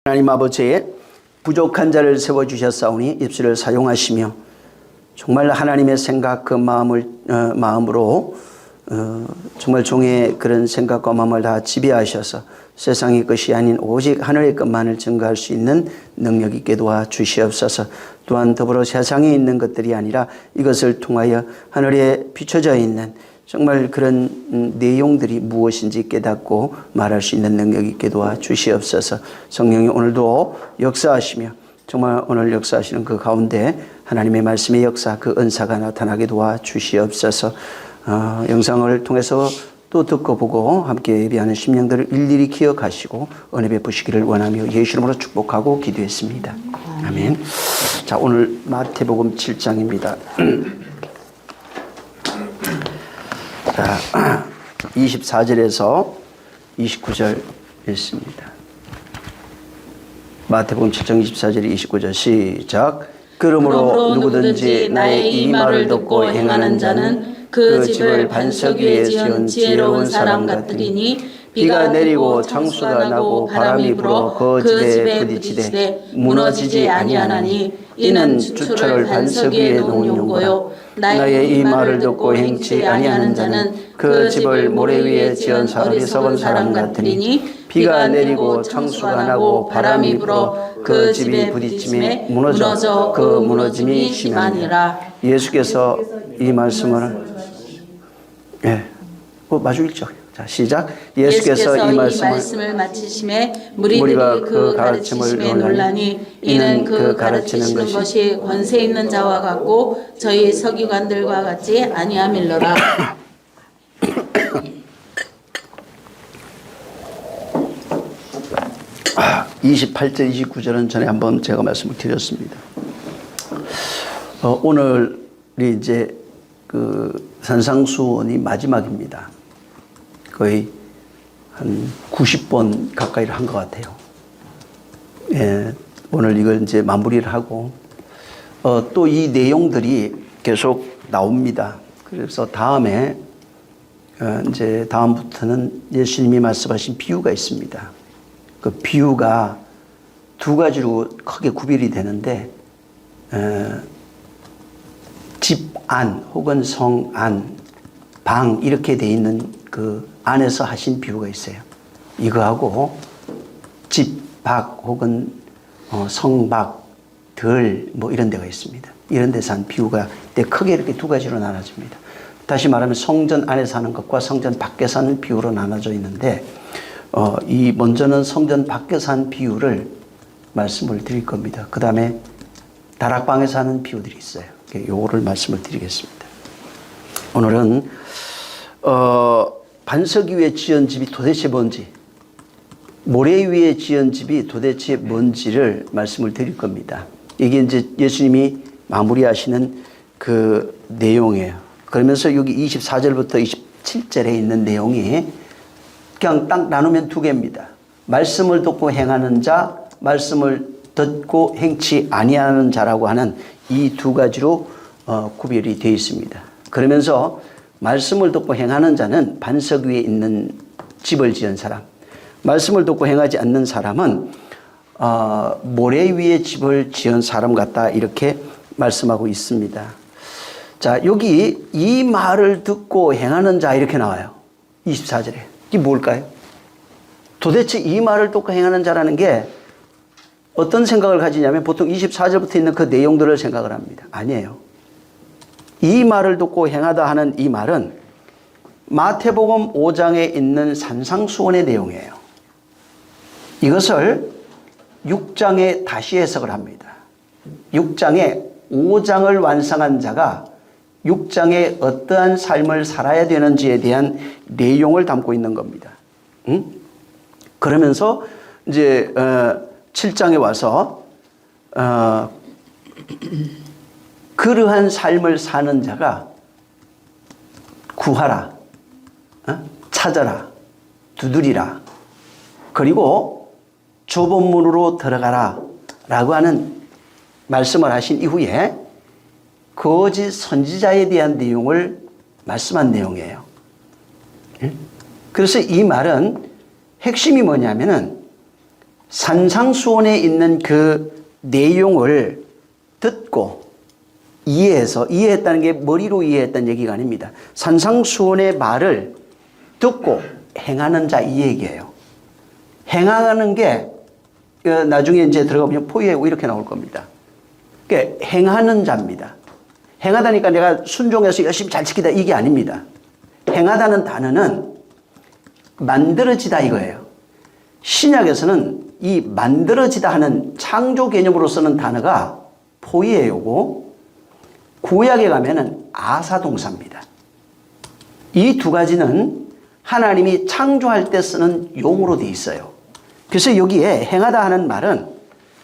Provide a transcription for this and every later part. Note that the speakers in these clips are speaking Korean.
하나님 아버지의 부족한 자를 세워주셨사오니 입술을 사용하시며 정말 하나님의 생각 그 마음으로 정말 종의 그런 생각과 마음을 다 지배하셔서 세상의 것이 아닌 오직 하늘의 것만을 증거할 수 있는 능력 있게 도와주시옵소서. 또한 더불어 세상에 있는 것들이 아니라 이것을 통하여 하늘에 비춰져 있는 정말 그런 내용들이 무엇인지 깨닫고 말할 수 있는 능력 있게 도와주시옵소서. 성령이 오늘도 역사하시며 정말 오늘 역사하시는 그 가운데 하나님의 말씀의 역사 그 은사가 나타나게 도와주시옵소서. 영상을 통해서 또 듣고 보고 함께 예배하는 심령들을 일일이 기억하시고 은혜 베푸시기를 원하며 예수 이름으로 축복하고 기도했습니다. 아멘. 자, 오늘 마태복음 7장입니다. 자, 24절에서 29절 읽습니다. 마태복음 7장 24절 29절 시작. 그러므로 누구든지 나의 이 말을 듣고 행하는 자는 그 집을 반석 위에 지은 지혜로운 사람 같으리니 비가 내리고 창수가 나고 바람이 불어 그 집에 부딪히되 무너지지 아니하나니 이는 주초를 반석 위에 놓은 용고요. 나의 이 말을 듣고 행치 아니하는 자는 그 집을 모래 위에 지은 어리석은 사람 같으리니 비가 내리고 창수가 나고 바람이 불어 그 집에 부딪힘에 무너져 그 무너짐이 심하니라. 예수께서 이 말씀을 마주 읽죠. 자, 시작. 예수께서 이 말씀을 마치심에 무리들이 그 가르침을 놀라니 이는 그 가르치는 것이 권세 있는 자와 같고 저희 서기관들과 같지 아니함일러라. 28절 29절은 전에 한번 제가 말씀을 드렸습니다. 오늘이 이제 그 산상수원이 마지막입니다. 거의 한 90번 가까이를 한 것 같아요. 예, 오늘 이걸 이제 마무리를 하고 또 이 내용들이 계속 나옵니다. 그래서 다음에 이제 다음부터는 예수님이 말씀하신 비유가 있습니다. 그 비유가 두 가지로 크게 구별이 되는데 집 안 혹은 성 안, 방 이렇게 돼 있는 그 안에서 하신 비유가 있어요. 이거하고 집 밖 혹은 성 밖, 들 뭐 이런 데가 있습니다. 이런 데서 한 비유가 크게 이렇게 두 가지로 나눠집니다. 다시 말하면 성전 안에서 하는 것과 성전 밖에서 하는 비유로 나눠져 있는데 이 먼저는 성전 밖에서 한 비유를 말씀을 드릴 겁니다. 그 다음에 다락방에서 하는 비유들이 있어요. 요거를 말씀을 드리겠습니다. 오늘은 반석 위에 지은 집이 도대체 뭔지, 모래 위에 지은 집이 도대체 뭔지를 말씀을 드릴 겁니다. 이게 이제 예수님이 마무리하시는 그 내용이에요. 그러면서 여기 24절부터 27절에 있는 내용이 그냥 딱 나누면 두 개입니다. 말씀을 듣고 행하는 자, 말씀을 듣고 행치 아니하는 자라고 하는 이 두 가지로 구별이 되어 있습니다. 그러면서 말씀을 듣고 행하는 자는 반석 위에 있는 집을 지은 사람, 말씀을 듣고 행하지 않는 사람은 모래 위에 집을 지은 사람 같다 이렇게 말씀하고 있습니다. 자, 여기 이 말을 듣고 행하는 자 이렇게 나와요. 24절에. 이게 뭘까요? 도대체 이 말을 듣고 행하는 자라는 게 어떤 생각을 가지냐면 보통 24절부터 있는 그 내용들을 생각을 합니다. 아니에요. 이 말을 듣고 행하다 하는 이 말은 마태복음 5장에 있는 산상수원의 내용이에요. 이것을 6장에 다시 해석을 합니다. 6장에 5장을 완성한 자가 6장에 어떠한 삶을 살아야 되는지에 대한 내용을 담고 있는 겁니다. 그러면서 이제 7장에 와서 그러한 삶을 사는 자가 구하라, 찾아라, 두드리라, 그리고 좁은 문으로 들어가라 라고 하는 말씀을 하신 이후에 거짓 선지자에 대한 내용을 말씀한 내용이에요. 그래서 이 말은 핵심이 뭐냐면은 산상수훈에 있는 그 내용을 듣고 이해했다는 게 머리로 이해했다는 얘기가 아닙니다. 산상수훈의 말을 듣고 행하는 자 이 얘기예요. 행하는 게 나중에 이제 들어가 보면 포유하고 이렇게 나올 겁니다. 그러니까 행하는 자입니다. 행하다니까 내가 순종해서 열심히 잘 지키다 이게 아닙니다. 행하다는 단어는 만들어지다 이거예요. 신약에서는 이 만들어지다 하는 창조 개념으로 쓰는 단어가 포이에요고 구약에 가면은 아사동사입니다. 이 두 가지는 하나님이 창조할 때 쓰는 용어로 되어 있어요. 그래서 여기에 행하다 하는 말은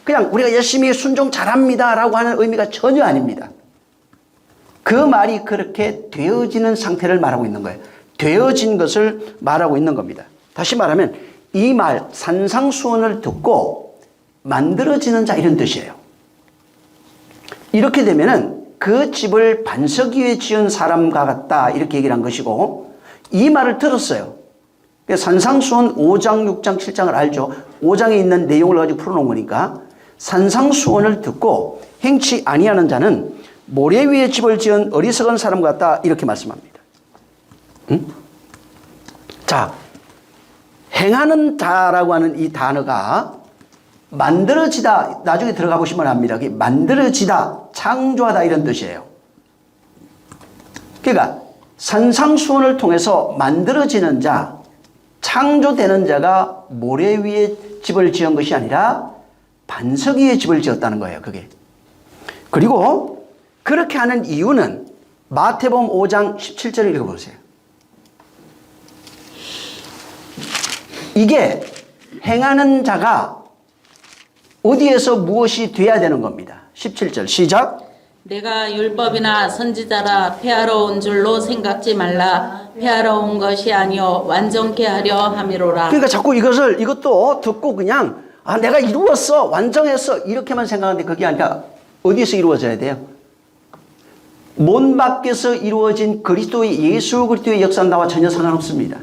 그냥 우리가 열심히 순종 잘합니다 라고 하는 의미가 전혀 아닙니다. 그 말이 그렇게 되어지는 상태를 말하고 있는 거예요. 되어진 것을 말하고 있는 겁니다. 다시 말하면 이 말 산상수훈을 듣고 만들어지는 자 이런 뜻이에요. 이렇게 되면은 그 집을 반석 위에 지은 사람과 같다 이렇게 얘기를 한 것이고 이 말을 들었어요. 산상수훈 5장, 6장, 7장을 알죠. 5장에 있는 내용을 가지고 풀어놓은 거니까 산상수훈을 듣고 행치 아니하는 자는 모래 위에 집을 지은 어리석은 사람 같다 이렇게 말씀합니다. 응? 자, 행하는 자라고 하는 이 단어가 만들어지다 나중에 들어가 보시면 압니다. 만들어지다, 창조하다 이런 뜻이에요. 그러니까 산상수훈을 통해서 만들어지는 자, 창조되는 자가 모래 위에 집을 지은 것이 아니라 반석 위에 집을 지었다는 거예요. 그게. 그리고 그렇게 하는 이유는 마태복음 5장 17절을 읽어보세요. 이게 행하는 자가 어디에서 무엇이 돼야 되는 겁니다. 17절 시작. 내가 율법이나 선지자라 폐하러 온 줄로 생각지 말라. 폐하러 온 것이 아니요 완전케 하려 함이로라. 그러니까 자꾸 이것도 듣고 그냥 내가 이루었어 완성했어 이렇게만 생각하는데 그게 아니라 어디에서 이루어져야 돼요? 몸 밖에서 이루어진 그리스도의 예수 그리스도의 역사는 나와 전혀 상관없습니다.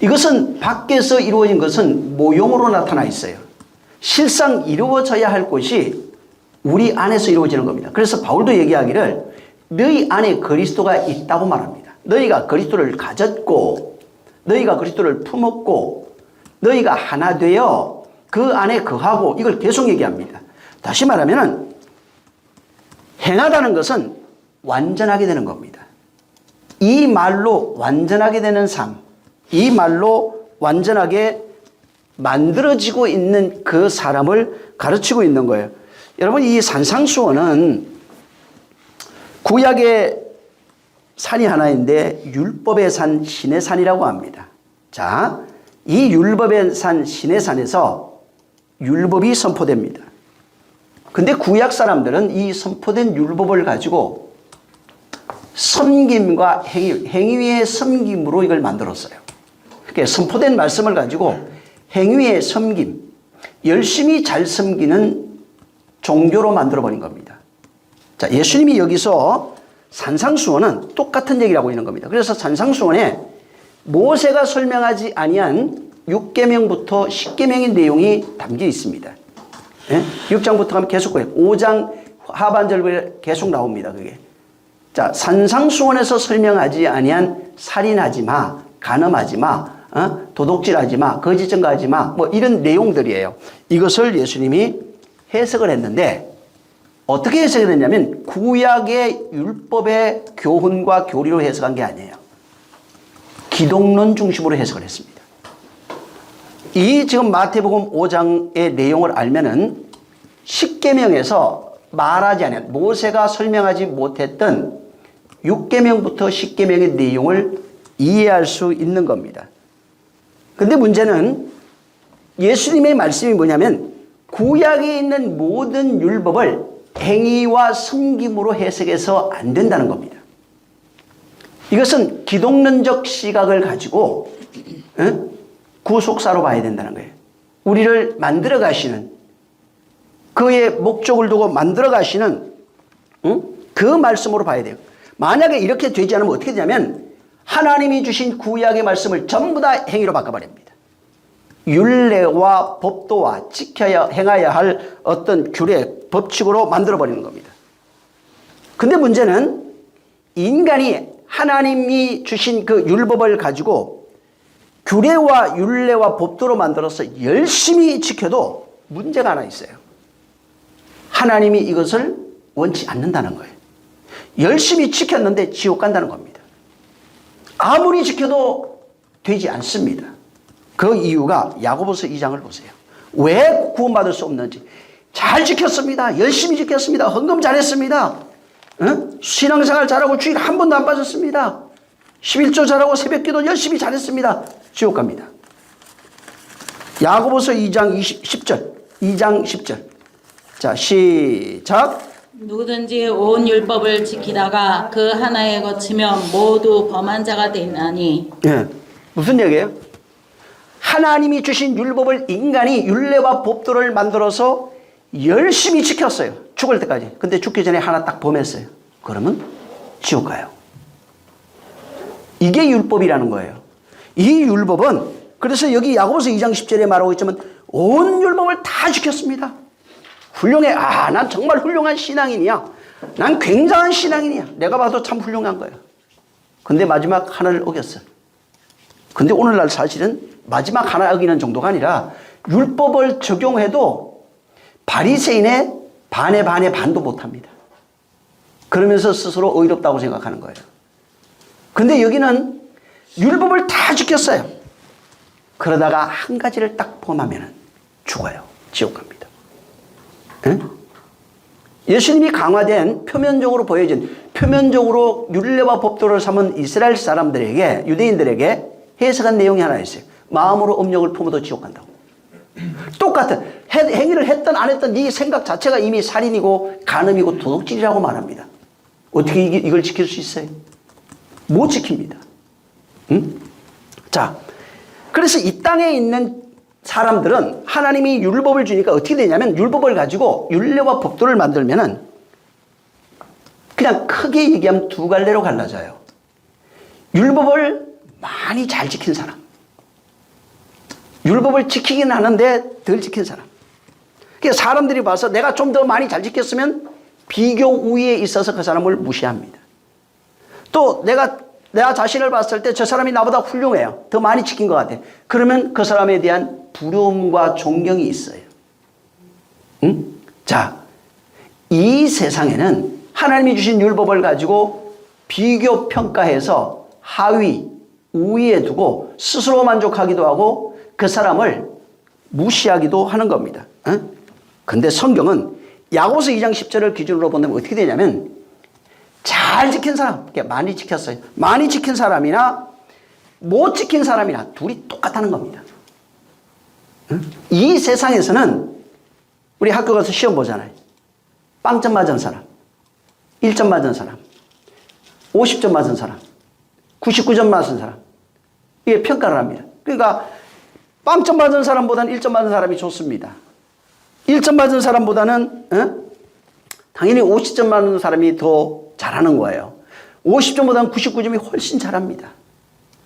이것은 밖에서 이루어진 것은 모형으로 나타나 있어요. 실상 이루어져야 할 것이 우리 안에서 이루어지는 겁니다. 그래서 바울도 얘기하기를 너희 안에 그리스도가 있다고 말합니다. 너희가 그리스도를 가졌고 너희가 그리스도를 품었고 너희가 하나 되어 그 안에 거하고 이걸 계속 얘기합니다. 다시 말하면 행하다는 것은 완전하게 되는 겁니다. 이 말로 완전하게 되는 삶, 이 말로 완전하게 만들어지고 있는 그 사람을 가르치고 있는 거예요. 여러분 이 산상수훈은 구약의 산이 하나인데 율법의 산 시내산이라고 합니다. 자, 이 율법의 산 시내산에서 율법이 선포됩니다. 근데 구약 사람들은 이 선포된 율법을 가지고 섬김과 행위의 섬김으로 이걸 만들었어요. 그러니까 선포된 말씀을 가지고 행위의 섬김, 열심히 잘 섬기는 종교로 만들어버린 겁니다. 자, 예수님이 여기서 산상수훈은 똑같은 얘기를 하고 있는 겁니다. 그래서 산상수훈에 모세가 설명하지 아니한 6계명부터 10계명의 내용이 담겨 있습니다. 예? 6장부터 가면 계속 거예요. 5장 하반절에 계속 나옵니다. 그게. 자, 산상수훈에서 설명하지 아니한 살인하지 마, 간음하지 마, 도둑질하지 마, 거짓 증거하지 마, 뭐 이런 내용들이에요. 이것을 예수님이 해석을 했는데 어떻게 해석을 했냐면 구약의 율법의 교훈과 교리로 해석한 게 아니에요. 기독론 중심으로 해석을 했습니다. 이 지금 마태복음 5장의 내용을 알면은 10계명에서 말하지 않은 모세가 설명하지 못했던 6계명부터 10계명의 내용을 이해할 수 있는 겁니다. 근데 문제는 예수님의 말씀이 뭐냐면 구약에 있는 모든 율법을 행위와 섬김으로 해석해서 안 된다는 겁니다. 이것은 기독론적 시각을 가지고 구속사로 봐야 된다는 거예요. 우리를 만들어 가시는 그의 목적을 두고 만들어 가시는 그 말씀으로 봐야 돼요. 만약에 이렇게 되지 않으면 어떻게 되냐면 하나님이 주신 구약의 말씀을 전부 다 행위로 바꿔버립니다. 율례와 법도와 지켜야 행해야 할 어떤 규례, 법칙으로 만들어버리는 겁니다. 근데 문제는 인간이 하나님이 주신 그 율법을 가지고 규례와 율례와 법도로 만들어서 열심히 지켜도 문제가 하나 있어요. 하나님이 이것을 원치 않는다는 거예요. 열심히 지켰는데 지옥 간다는 겁니다. 아무리 지켜도 되지 않습니다. 그 이유가 야고보서 2장을 보세요. 왜 구원받을 수 없는지. 잘 지켰습니다. 열심히 지켰습니다. 헌금 잘했습니다. 신앙생활 잘하고 주일 한 번도 안 빠졌습니다. 11조 잘하고 새벽기도 열심히 잘했습니다. 지옥 갑니다. 야고보서 2장 10절. 2장 10절. 자, 시작. 누구든지 온 율법을 지키다가 그 하나에 거치면 모두 범한 자가 되나니. 예. 무슨 얘기예요? 하나님이 주신 율법을 인간이 율례와 법도를 만들어서 열심히 지켰어요. 죽을 때까지. 근데 죽기 전에 하나 딱 범했어요. 그러면 지옥 가요. 이게 율법이라는 거예요. 이 율법은 그래서 여기 야고보서 2장 10절에 말하고 있지만 온 율법을 다 지켰습니다. 훌륭해. 아, 난 정말 훌륭한 신앙인이야. 난 굉장한 신앙인이야. 내가 봐도 참 훌륭한 거야. 근데 마지막 하나를 어겼어. 근데 오늘날 사실은 마지막 하나 어기는 정도가 아니라 율법을 적용해도 바리새인의 반의 반도 못합니다. 그러면서 스스로 의롭다고 생각하는 거예요. 근데 여기는 율법을 다 지켰어요. 그러다가 한 가지를 딱 범하면 죽어요. 지옥 갑니다. 에? 예수님이 강화된 표면적으로 보여진 표면적으로 율례와 법도를 삼은 이스라엘 사람들에게 유대인들에게 해석한 내용이 하나 있어요. 마음으로 음욕을 품어도 지옥 간다고. 똑같은 행위를 했든 안 했든 네 생각 자체가 이미 살인이고 간음이고 도둑질이라고 말합니다. 어떻게 이걸 지킬 수 있어요? 못 지킵니다. 응? 자, 그래서 이 땅에 있는 사람들은 하나님이 율법을 주니까 어떻게 되냐면 율법을 가지고 율례와 법도를 만들면은 그냥 크게 얘기하면 두 갈래로 갈라져요. 율법을 많이 잘 지킨 사람. 율법을 지키긴 하는데 덜 지킨 사람. 그러니까 사람들이 봐서 내가 좀 더 많이 잘 지켰으면 비교 우위에 있어서 그 사람을 무시합니다. 또 내가 자신을 봤을 때 저 사람이 나보다 훌륭해요. 더 많이 지킨 것 같아. 그러면 그 사람에 대한 부러움과 존경이 있어요. 응? 자, 이 세상에는 하나님이 주신 율법을 가지고 비교 평가해서 하위, 우위에 두고 스스로 만족하기도 하고 그 사람을 무시하기도 하는 겁니다. 근데 성경은 야고보서 2장 10절을 기준으로 본다면 어떻게 되냐면 잘 지킨 사람, 많이 지켰어요. 많이 지킨 사람이나 못 지킨 사람이나 둘이 똑같다는 겁니다. 이 세상에서는 우리 학교 가서 시험 보잖아요. 빵점 맞은 사람, 1점 맞은 사람, 50점 맞은 사람, 99점 맞은 사람. 이게 평가를 합니다. 그러니까 빵점 맞은 사람보다는 1점 맞은 사람이 좋습니다. 1점 맞은 사람보다는 당연히 50점 맞은 사람이 더 잘하는 거예요. 50점보다는 99점이 훨씬 잘합니다.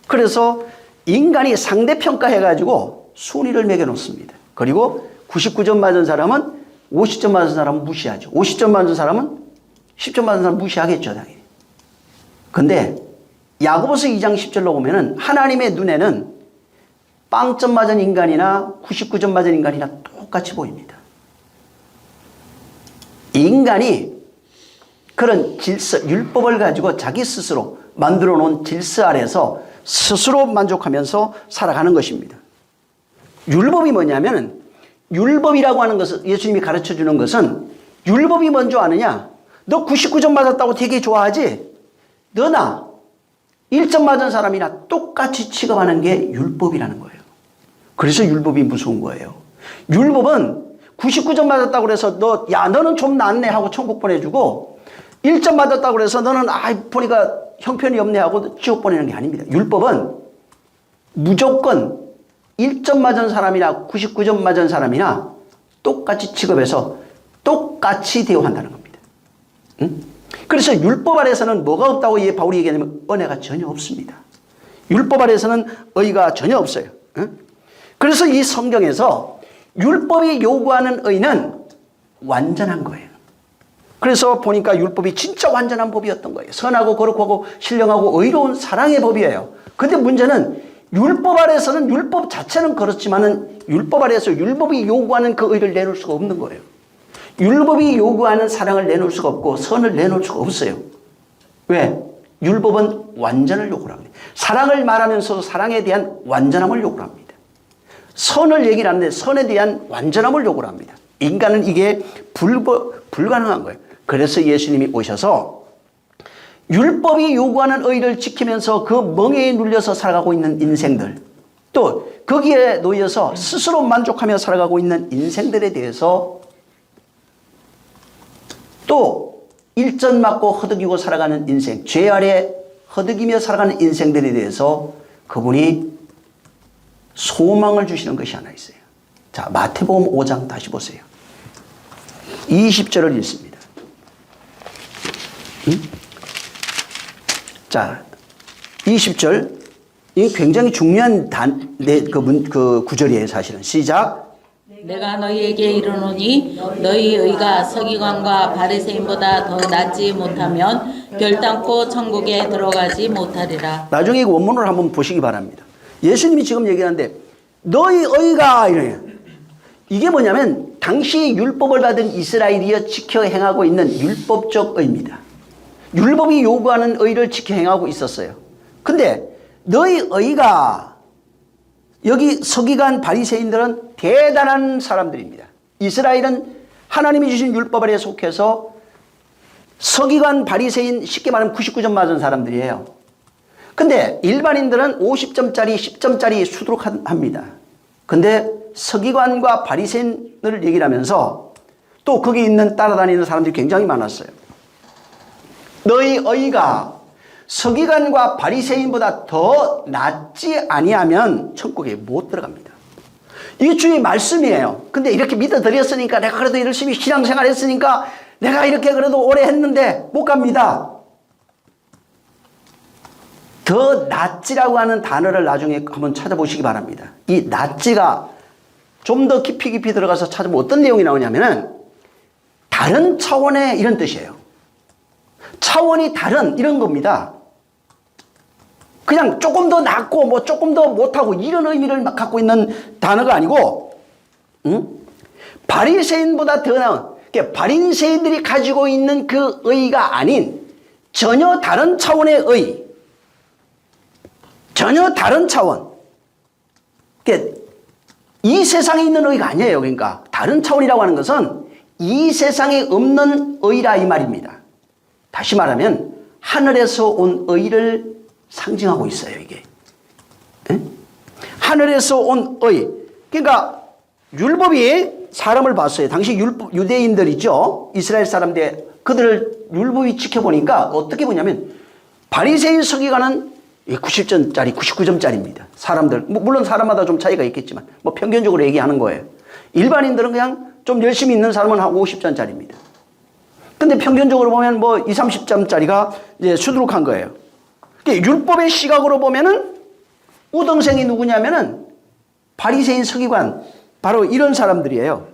그래서 인간이 상대평가해가지고 순위를 매겨놓습니다. 그리고 99점 맞은 사람은 50점 맞은 사람은 무시하죠. 50점 맞은 사람은 10점 맞은 사람 무시하겠죠, 당연히. 근데 야고보서 2장 10절로 보면은 하나님의 눈에는 빵점 맞은 인간이나 99점 맞은 인간이나 똑같이 보입니다. 인간이 그런 질서, 율법을 가지고 자기 스스로 만들어 놓은 질서 아래서 스스로 만족하면서 살아가는 것입니다. 율법이 뭐냐면 율법이라고 하는 것은 예수님이 가르쳐 주는 것은 율법이 뭔지 아느냐? 너 99점 맞았다고 되게 좋아하지? 너나 1점 맞은 사람이나 똑같이 취급하는 게 율법이라는 거예요. 그래서 율법이 무서운 거예요. 율법은 99점 맞았다고 그래서 너는 좀 낫네 하고 천국 보내주고 1점 맞았다고 그래서 너는 보니까 형편이 없네 하고 지옥 보내는 게 아닙니다. 율법은 무조건 1점 맞은 사람이나 99점 맞은 사람이나 똑같이 취급해서 똑같이 대우한다는 겁니다. 응? 그래서 율법 아래서는 뭐가 없다고 바울이 얘기하냐면 은혜가 전혀 없습니다. 율법 아래서는 의가 전혀 없어요. 응? 그래서 이 성경에서 율법이 요구하는 의는 완전한 거예요. 그래서 보니까 율법이 진짜 완전한 법이었던 거예요. 선하고 거룩하고 신령하고 의로운 사랑의 법이에요. 근데 문제는 율법 아래서는 율법 자체는 그렇지만은 율법 아래에서 율법이 요구하는 그 의를 내놓을 수가 없는 거예요. 율법이 요구하는 사랑을 내놓을 수가 없고 선을 내놓을 수가 없어요. 왜? 율법은 완전을 요구를 합니다. 사랑을 말하면서도 사랑에 대한 완전함을 요구를 합니다. 선을 얘기를 하는데 선에 대한 완전함을 요구를 합니다. 인간은 이게 불가능한 거예요. 그래서 예수님이 오셔서 율법이 요구하는 의를 지키면서 그 멍에에 눌려서 살아가고 있는 인생들, 또 거기에 놓여서 스스로 만족하며 살아가고 있는 인생들에 대해서 또 일전 맞고 허덕이고 살아가는 인생, 죄 아래 허덕이며 살아가는 인생들에 대해서 그분이 소망을 주시는 것이 하나 있어요. 자, 마태복음 5장 다시 보세요. 20절을 읽습니다. 자, 20절. 이 굉장히 중요한 그 구절이에요, 사실은. 시작. 내가 너희에게 이르노니 너희 의가 서기관과 바리새인보다 더 낫지 못하면 결단코 천국에 들어가지 못하리라. 나중에 그 원문을 한번 보시기 바랍니다. 예수님이 지금 얘기하는데 너희 의가 이래요. 이게 뭐냐면 당시 율법을 받은 이스라엘이여 지켜 행하고 있는 율법적 의입니다. 율법이 요구하는 의를 지켜 행하고 있었어요. 근데 너희 의가, 여기 서기관 바리새인들은 대단한 사람들입니다. 이스라엘은 하나님이 주신 율법 아래에 속해서 서기관 바리새인 쉽게 말하면 99점 맞은 사람들이에요. 근데 일반인들은 50점짜리 10점짜리 수두룩합니다. 근데 서기관과 바리새인을 얘기를 하면서 또 거기 있는 따라다니는 사람들이 굉장히 많았어요. 너희 의가 서기관과 바리새인보다 더 낫지 아니하면 천국에 못 들어갑니다. 이게 주의 말씀이에요. 근데 이렇게 믿어드렸으니까, 내가 그래도 열심히 신앙생활 했으니까, 내가 이렇게 그래도 오래 했는데 못 갑니다. 더 낫지라고 하는 단어를 나중에 한번 찾아보시기 바랍니다. 이 낫지가 좀 더 깊이 들어가서 찾아보면 어떤 내용이 나오냐면은 다른 차원의 이런 뜻이에요. 차원이 다른 이런 겁니다. 그냥 조금 더 낫고 뭐 조금 더 못하고 이런 의미를 막 갖고 있는 단어가 아니고, 바리새인보다 더 나은, 그러니까 바리새인들이 가지고 있는 그 의가 아닌 전혀 다른 차원의 의, 전혀 다른 차원. 그러니까 이 세상에 있는 의가 아니에요. 그러니까 다른 차원이라고 하는 것은 이 세상에 없는 의라 이 말입니다. 다시 말하면 하늘에서 온 의를 상징하고 있어요, 이게. 에? 하늘에서 온 의. 그러니까 율법이 사람을 봤어요. 당시 유대인들이죠. 이스라엘 사람들, 그들을 율법이 지켜보니까 어떻게 보냐면 바리새인 서기관은 90점짜리, 99점짜리입니다. 사람들, 물론 사람마다 좀 차이가 있겠지만 뭐 평균적으로 얘기하는 거예요. 일반인들은 그냥 좀 열심히 있는 사람은 한 50점짜리입니다. 근데 평균적으로 보면 뭐 20, 30점짜리가 이제 수두룩한 거예요. 율법의 시각으로 보면은 우등생이 누구냐면은 바리새인 서기관, 바로 이런 사람들이에요.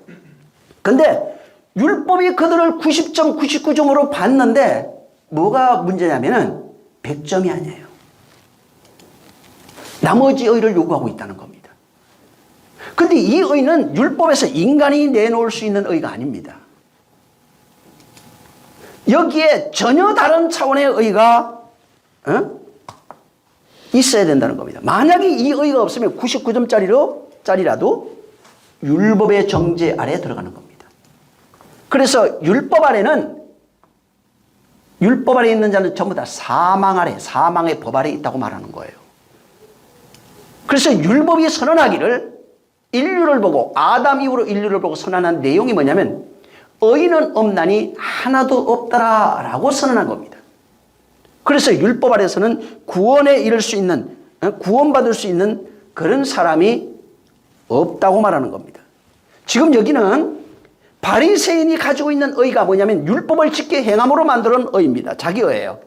근데 율법이 그들을 90점, 99점으로 봤는데 뭐가 문제냐면은 100점이 아니에요. 나머지 의를 요구하고 있다는 겁니다. 근데 이 의는 율법에서 인간이 내놓을 수 있는 의가 아닙니다. 여기에 전혀 다른 차원의 의가 있어야 된다는 겁니다. 만약에 이 의가 없으면 99점짜리라도 율법의 정죄 아래에 들어가는 겁니다. 그래서 율법 아래 있는 자는 전부 다 사망의 법 아래 있다고 말하는 거예요. 그래서 율법이 선언하기를, 인류를 보고, 아담 이후로 인류를 보고 선언한 내용이 뭐냐면 의인은 없나니 하나도 없더라 라고 선언한 겁니다. 그래서 율법 아래서는 구원에 이를 수 있는, 구원받을 수 있는 그런 사람이 없다고 말하는 겁니다. 지금 여기는 바리새인이 가지고 있는 의가 뭐냐면 율법을 지켜 행함으로 만드는 의입니다. 자기 의예요.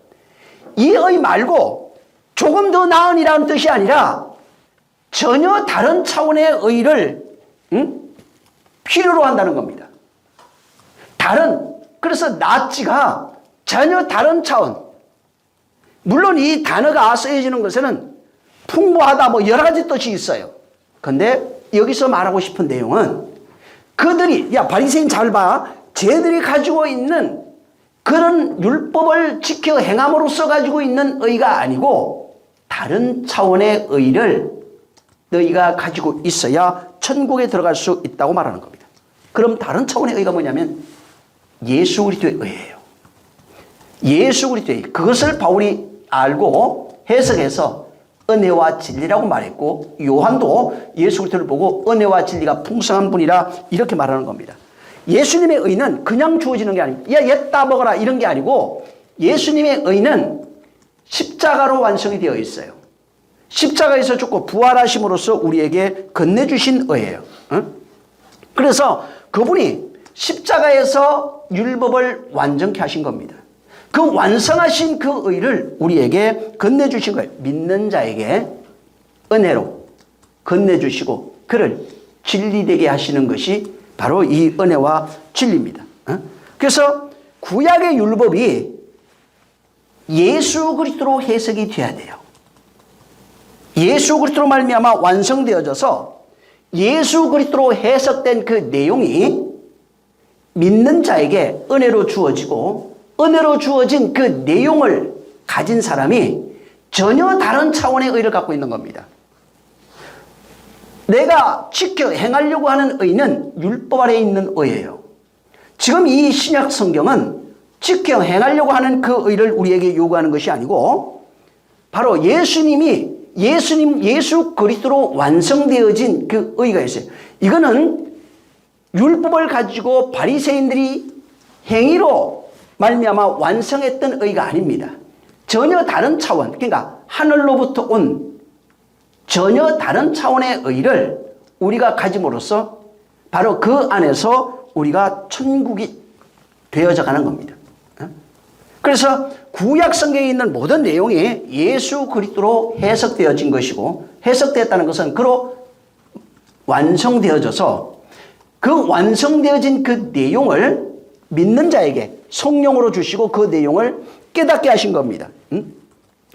이 의 말고 조금 더 나은이라는 뜻이 아니라 전혀 다른 차원의 의를 필요로 한다는 겁니다. 그래서 낫지가 전혀 다른 차원. 물론 이 단어가 쓰여지는 것에는 풍부하다 뭐 여러 가지 뜻이 있어요. 근데 여기서 말하고 싶은 내용은 그들이, 야 바리새인 잘 봐. 쟤들이 가지고 있는 그런 율법을 지켜 행함으로써 가지고 있는 의가 아니고 다른 차원의 의를 너희가 가지고 있어야 천국에 들어갈 수 있다고 말하는 겁니다. 그럼 다른 차원의 의가 뭐냐면 예수 그리스도의 의예요. 예수 그리스도의 의. 그것을 바울이 알고 해석해서 은혜와 진리라고 말했고 요한도 예수 그리스도를 보고 은혜와 진리가 풍성한 분이라 이렇게 말하는 겁니다. 예수님의 의는 그냥 주어지는 게 아닙니다. 야, 얘 따먹어라 이런 게 아니고 예수님의 의는 십자가로 완성이 되어 있어요. 십자가에서 죽고 부활하심으로써 우리에게 건네주신 의예요. 그래서 그분이 십자가에서 율법을 완전케 하신 겁니다. 그 완성하신 그 의를 우리에게 건네주신 거예요. 믿는 자에게 은혜로 건네주시고 그를 진리되게 하시는 것이 바로 이 은혜와 진리입니다. 그래서 구약의 율법이 예수 그리스도로 해석이 돼야 돼요. 예수 그리스도로 말미암아 완성되어져서 예수 그리스도로 해석된 그 내용이 믿는 자에게 은혜로 주어지고 은혜로 주어진 그 내용을 가진 사람이 전혀 다른 차원의 의를 갖고 있는 겁니다. 내가 지켜 행하려고 하는 의는 율법 아래에 있는 의예요. 지금 이 신약 성경은 지켜 행하려고 하는 그 의를 우리에게 요구하는 것이 아니고 바로 예수 그리스도로 완성되어진 그 의가 있어요. 이거는 율법을 가지고 바리새인들이 행위로 말미암아 완성했던 의가 아닙니다. 전혀 다른 차원, 그러니까 하늘로부터 온 전혀 다른 차원의 의를 우리가 가짐으로써 바로 그 안에서 우리가 천국이 되어져 가는 겁니다. 그래서 구약 성경에 있는 모든 내용이 예수 그리스도로 해석되어진 것이고 해석되었다는 것은 그로 완성되어져서 그 완성되어진 그 내용을 믿는 자에게 성령으로 주시고 그 내용을 깨닫게 하신 겁니다.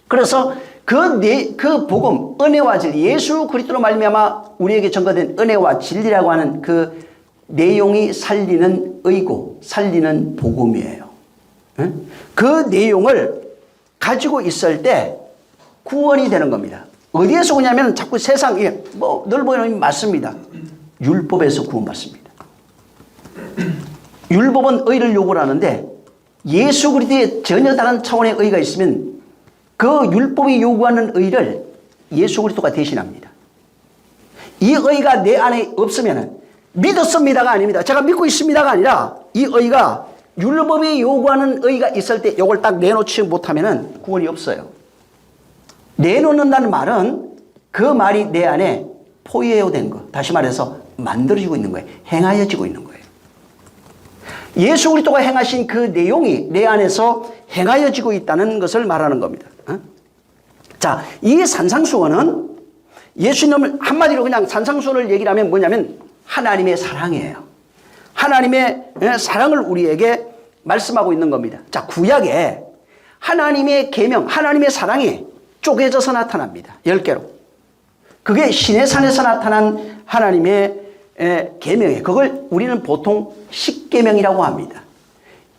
그래서 그 복음, 은혜와 진리, 예수 그리스도로 말미암아 우리에게 전가된 은혜와 진리라고 하는 그 내용이 살리는 의고 살리는 복음이에요. 그 내용을 가지고 있을 때 구원이 되는 겁니다. 어디에서 오냐면 자꾸 세상에 늘 보이는 맞습니다. 율법에서 구원받습니다. 율법은 의를 요구하는데 예수 그리스도의 전혀 다른 차원의 의가 있으면 그 율법이 요구하는 의를 예수 그리스도가 대신합니다. 이 의가 내 안에 없으면 믿었습니다가 아닙니다. 제가 믿고 있습니다가 아니라 이 의가 율법이 요구하는 의가 있을 때 이걸 딱 내놓지 못하면 구원이 없어요. 내놓는다는 말은 그 말이 내 안에 포효된 거. 다시 말해서 만들어지고 있는 거예요. 행하여지고 있는 거예요. 예수 그리스도가 행하신 그 내용이 내 안에서 행하여지고 있다는 것을 말하는 겁니다. 자, 이 산상수훈은 예수님을 한마디로 그냥 산상수훈을 얘기를 하면 뭐냐면 하나님의 사랑이에요. 하나님의 사랑을 우리에게 말씀하고 있는 겁니다. 자, 구약에 하나님의 계명, 하나님의 사랑이 쪼개져서 나타납니다. 10개로. 그게 시내산에서 나타난 하나님의 계명이에요. 그걸 우리는 보통 십계명이라고 합니다.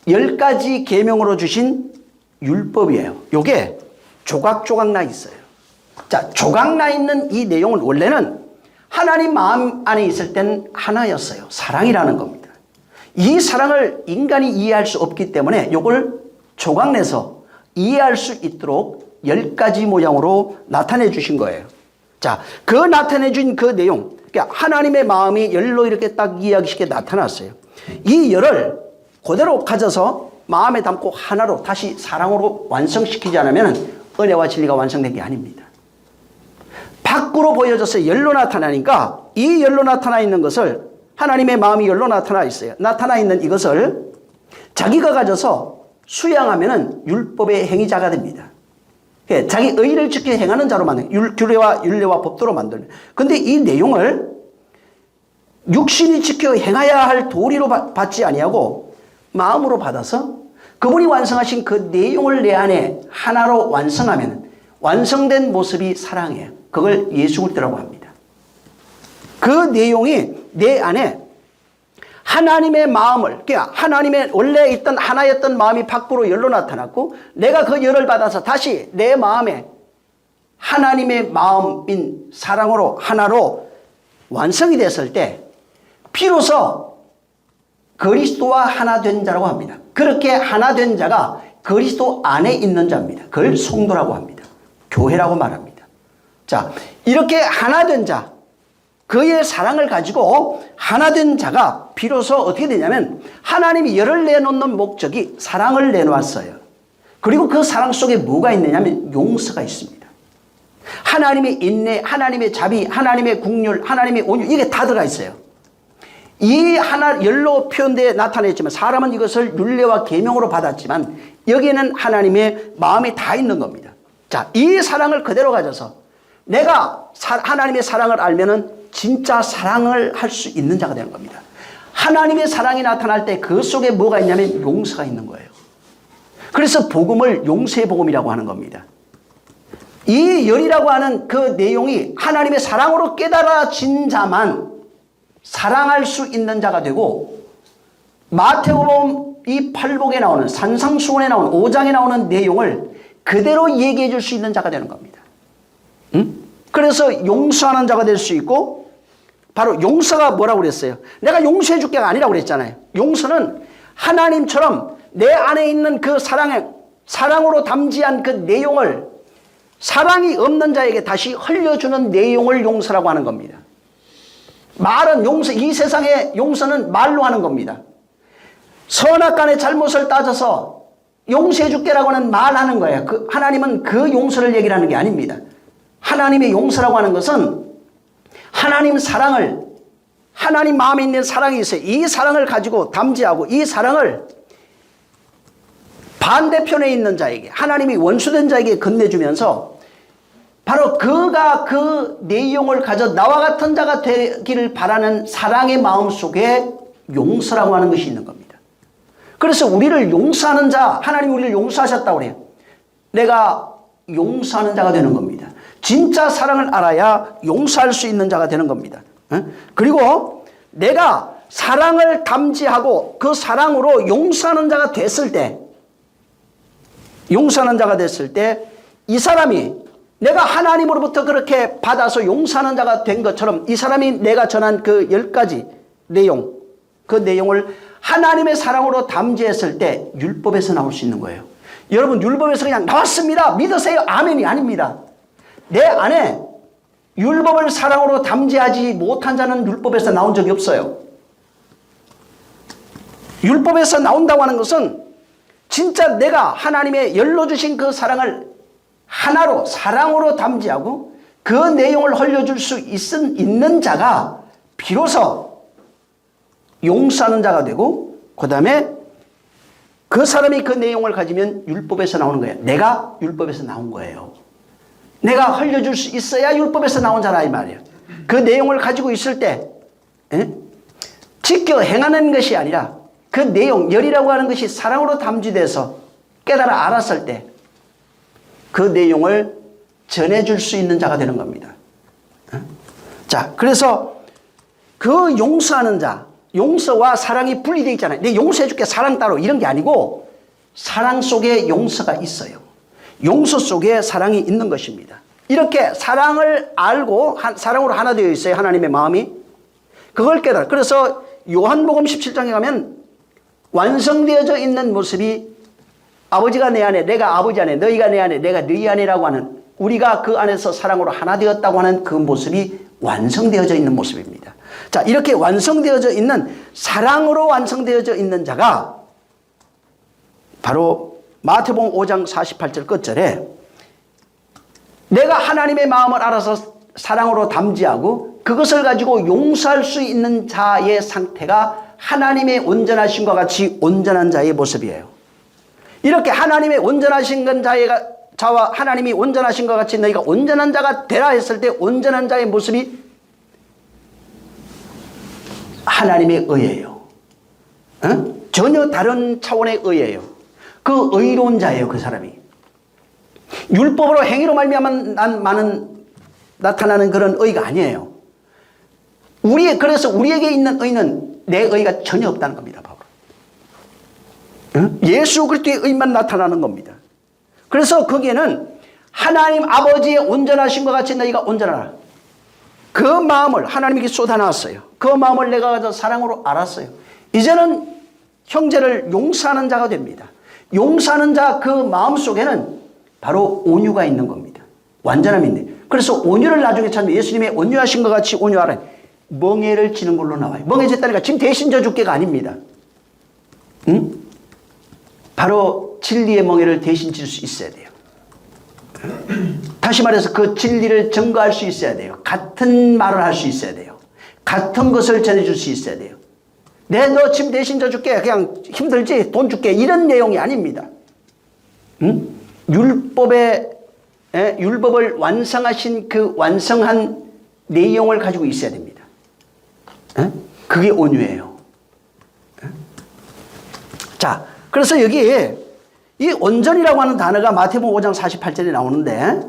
10가지 계명으로 주신 율법이에요. 요게 조각조각 나 있어요. 자, 조각 나 있는 이 내용은 원래는 하나님 마음 안에 있을 땐 하나였어요. 사랑이라는 겁니다. 이 사랑을 인간이 이해할 수 없기 때문에 이걸 조각내서 이해할 수 있도록 10가지 모양으로 나타내 주신 거예요. 자, 그 나타내 준 그 내용, 그러니까 하나님의 마음이 열로 이렇게 딱 이야기쉽게 나타났어요. 이 열을 그대로 가져서 마음에 담고 하나로 다시 사랑으로 완성시키지 않으면 은혜와 진리가 완성된 게 아닙니다. 밖으로 보여져서 열로 나타나니까 이 열로 나타나 있는 것을 하나님의 마음이 열로 나타나 있어요. 나타나 있는 이것을 자기가 가져서 수양하면은 율법의 행위자가 됩니다. 예, 자기 의를 지켜 행하는 자로 만든 규례와 율례와 법도로 만드는. 근데 이 내용을 육신이 지켜 행해야 할 도리로 받지 아니하고 마음으로 받아서 그분이 완성하신 그 내용을 내 안에 하나로 완성하면 완성된 모습이 사랑이에요. 그걸 예수 그리스도라고 합니다. 그 내용이 내 안에 하나님의 마음을, 그러니까 하나님의 원래 있던 하나였던 마음이 밖으로 열로 나타났고 내가 그 열을 받아서 다시 내 마음에 하나님의 마음인 사랑으로 하나로 완성이 됐을 때 비로소 그리스도와 하나 된 자라고 합니다. 그렇게 하나 된 자가 그리스도 안에 있는 자입니다. 그걸 성도라고 합니다. 교회라고 말합니다. 자, 이렇게 하나 된 자, 그의 사랑을 가지고 하나 된 자가 비로소 어떻게 되냐면 하나님이 열을 내놓는 목적이 사랑을 내놓았어요. 그리고 그 사랑 속에 뭐가 있느냐면 용서가 있습니다. 하나님의 인내, 하나님의 자비, 하나님의 국률, 하나님의 온유, 이게 다 들어가 있어요. 이 하나 열로 표현되어 나타냈지만 사람은 이것을 율례와 계명으로 받았지만 여기에는 하나님의 마음이 다 있는 겁니다. 자, 이 사랑을 그대로 가져서 내가 하나님의 사랑을 알면은 진짜 사랑을 할 수 있는 자가 되는 겁니다. 하나님의 사랑이 나타날 때 그 속에 뭐가 있냐면 용서가 있는 거예요. 그래서 복음을 용서의 복음이라고 하는 겁니다. 이 열이라고 하는 그 내용이 하나님의 사랑으로 깨달아진 자만 사랑할 수 있는 자가 되고 마태복음 이 팔복에 나오는 산상수훈에 나오는 5장에 나오는 내용을 그대로 얘기해 줄 수 있는 자가 되는 겁니다. 그래서 용서하는 자가 될 수 있고 바로 용서가 뭐라고 그랬어요? 내가 용서해 줄게가 아니라고 그랬잖아요. 용서는 하나님처럼 내 안에 있는 그 사랑으로 담지한 그 내용을 사랑이 없는 자에게 다시 흘려주는 내용을 용서라고 하는 겁니다. 말은 용서, 이 세상의 용서는 말로 하는 겁니다. 선악간의 잘못을 따져서 용서해 줄게라고 하는 말하는 거예요. 하나님은 그 용서를 얘기를 하는 게 아닙니다. 하나님의 용서라고 하는 것은 하나님 사랑을, 하나님 마음에 있는 사랑이 있어요. 이 사랑을 가지고 담지하고 이 사랑을 반대편에 있는 자에게, 하나님이 원수된 자에게 건네주면서 바로 그가 그 내용을 가져 나와 같은 자가 되기를 바라는 사랑의 마음 속에 용서라고 하는 것이 있는 겁니다. 그래서 우리를 용서하는 자, 하나님이 우리를 용서하셨다고 그래요. 내가 용서하는 자가 되는 겁니다. 진짜 사랑을 알아야 용서할 수 있는 자가 되는 겁니다. 그리고 내가 사랑을 담지하고 그 사랑으로 용서하는 자가 됐을 때, 용서하는 자가 됐을 때 이 사람이 내가 하나님으로부터 그렇게 받아서 용서하는 자가 된 것처럼 이 사람이 내가 전한 그 10가지 내용, 그 내용을 하나님의 사랑으로 담지했을 때 율법에서 나올 수 있는 거예요. 여러분, 율법에서 그냥 나왔습니다, 믿으세요, 아멘이 아닙니다. 내 안에 율법을 사랑으로 담지하지 못한 자는 율법에서 나온 적이 없어요. 율법에서 나온다고 하는 것은 진짜 내가 하나님의 열로 주신 그 사랑을 하나로 사랑으로 담지하고 그 내용을 흘려줄 수 있는 자가 비로소 용서하는 자가 되고, 그 다음에 그 사람이 그 내용을 가지면 율법에서 나오는 거예요. 내가 율법에서 나온 거예요. 내가 흘려줄 수 있어야 율법에서 나온 자라 이 말이에요. 그 내용을 가지고 있을 때 지켜 행하는 것이 아니라 그 내용, 열이라고 하는 것이 사랑으로 담지돼서 깨달아 알았을 때 그 내용을 전해줄 수 있는 자가 되는 겁니다. 자, 그래서 그 용서하는 자, 용서와 사랑이 분리되어 있잖아요. 내 용서해 줄게, 사랑 따로, 이런 게 아니고 사랑 속에 용서가 있어요. 용서 속에 사랑이 있는 것입니다. 이렇게 사랑을 알고 사랑으로 하나 되어 있어요. 하나님의 마음이. 그걸 깨달아. 그래서 요한복음 17장에 가면 완성되어져 있는 모습이 아버지가 내 안에, 내가 아버지 안에, 너희가 내 안에, 내가 너희 안에라고 하는, 우리가 그 안에서 사랑으로 하나 되었다고 하는 그 모습이 완성되어져 있는 모습입니다. 자, 이렇게 완성되어져 있는, 사랑으로 완성되어져 있는 자가 바로 마태복음 5장 48절 끝절에 내가 하나님의 마음을 알아서 사랑으로 담지하고 그것을 가지고 용서할 수 있는 자의 상태가 하나님의 온전하심과 같이 온전한 자의 모습이에요. 이렇게 하나님의 온전하신 자의 자와 하나님이 온전하신 것 같이 너희가 온전한 자가 되라 했을 때 온전한 자의 모습이 하나님의 의예요. 전혀 다른 차원의 의예요. 그 의로운 자예요, 그 사람이. 율법으로 행위로 말미암아 나타나는 그런 의가 아니에요. 그래서 우리에게 있는 의는 내 의가 전혀 없다는 겁니다, 바로. 예수 그리스도의 의만 나타나는 겁니다. 그래서 거기에는 하나님 아버지의 온전하신 것 같이 너희가 온전하라. 그 마음을 하나님께 쏟아놨어요. 그 마음을 내가 가져 사랑으로 알았어요. 이제는 형제를 용서하는 자가 됩니다. 용서하는 자 그 마음 속에는 바로 온유가 있는 겁니다. 완전함이 있네. 그래서 온유를 나중에 찾으면 예수님의 온유하신 것 같이 온유하라. 멍에를 지는 걸로 나와요. 멍에졌다니까 지금 대신 져줄게가 아닙니다. 바로 진리의 멍에를 대신 질 수 있어야 돼요. 다시 말해서 그 진리를 증거할 수 있어야 돼요. 같은 말을 할 수 있어야 돼요. 같은 것을 전해줄 수 있어야 돼요. 너 지금 대신 져줄게. 그냥 힘들지? 돈 줄게. 이런 내용이 아닙니다. 율법을 완성하신 그 완성한 내용을 가지고 있어야 됩니다. 그게 온유예요. 자, 그래서 여기에 이 온전이라고 하는 단어가 마태복음 5장 48절에 나오는데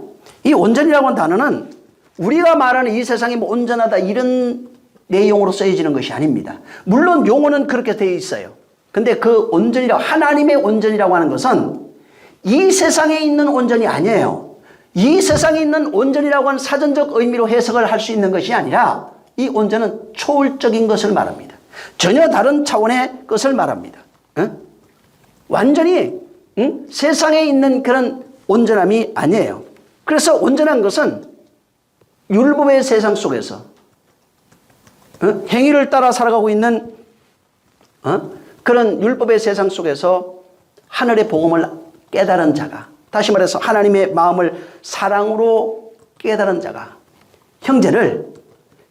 이 온전이라고 하는 단어는 우리가 말하는 이 세상이 뭐 온전하다 이런 내용으로 쓰여지는 것이 아닙니다. 물론 용어는 그렇게 되어 있어요. 근데 그 온전이라고 하나님의 온전이라고 하는 것은 이 세상에 있는 온전이 아니에요. 이 세상에 있는 온전이라고 하는 사전적 의미로 해석을 할 수 있는 것이 아니라 이 온전은 초월적인 것을 말합니다. 전혀 다른 차원의 것을 말합니다. 완전히 세상에 있는 그런 온전함이 아니에요. 그래서 온전한 것은 율법의 세상 속에서 행위를 따라 살아가고 있는 그런 율법의 세상 속에서 하늘의 복음을 깨달은 자가, 다시 말해서 하나님의 마음을 사랑으로 깨달은 자가 형제를,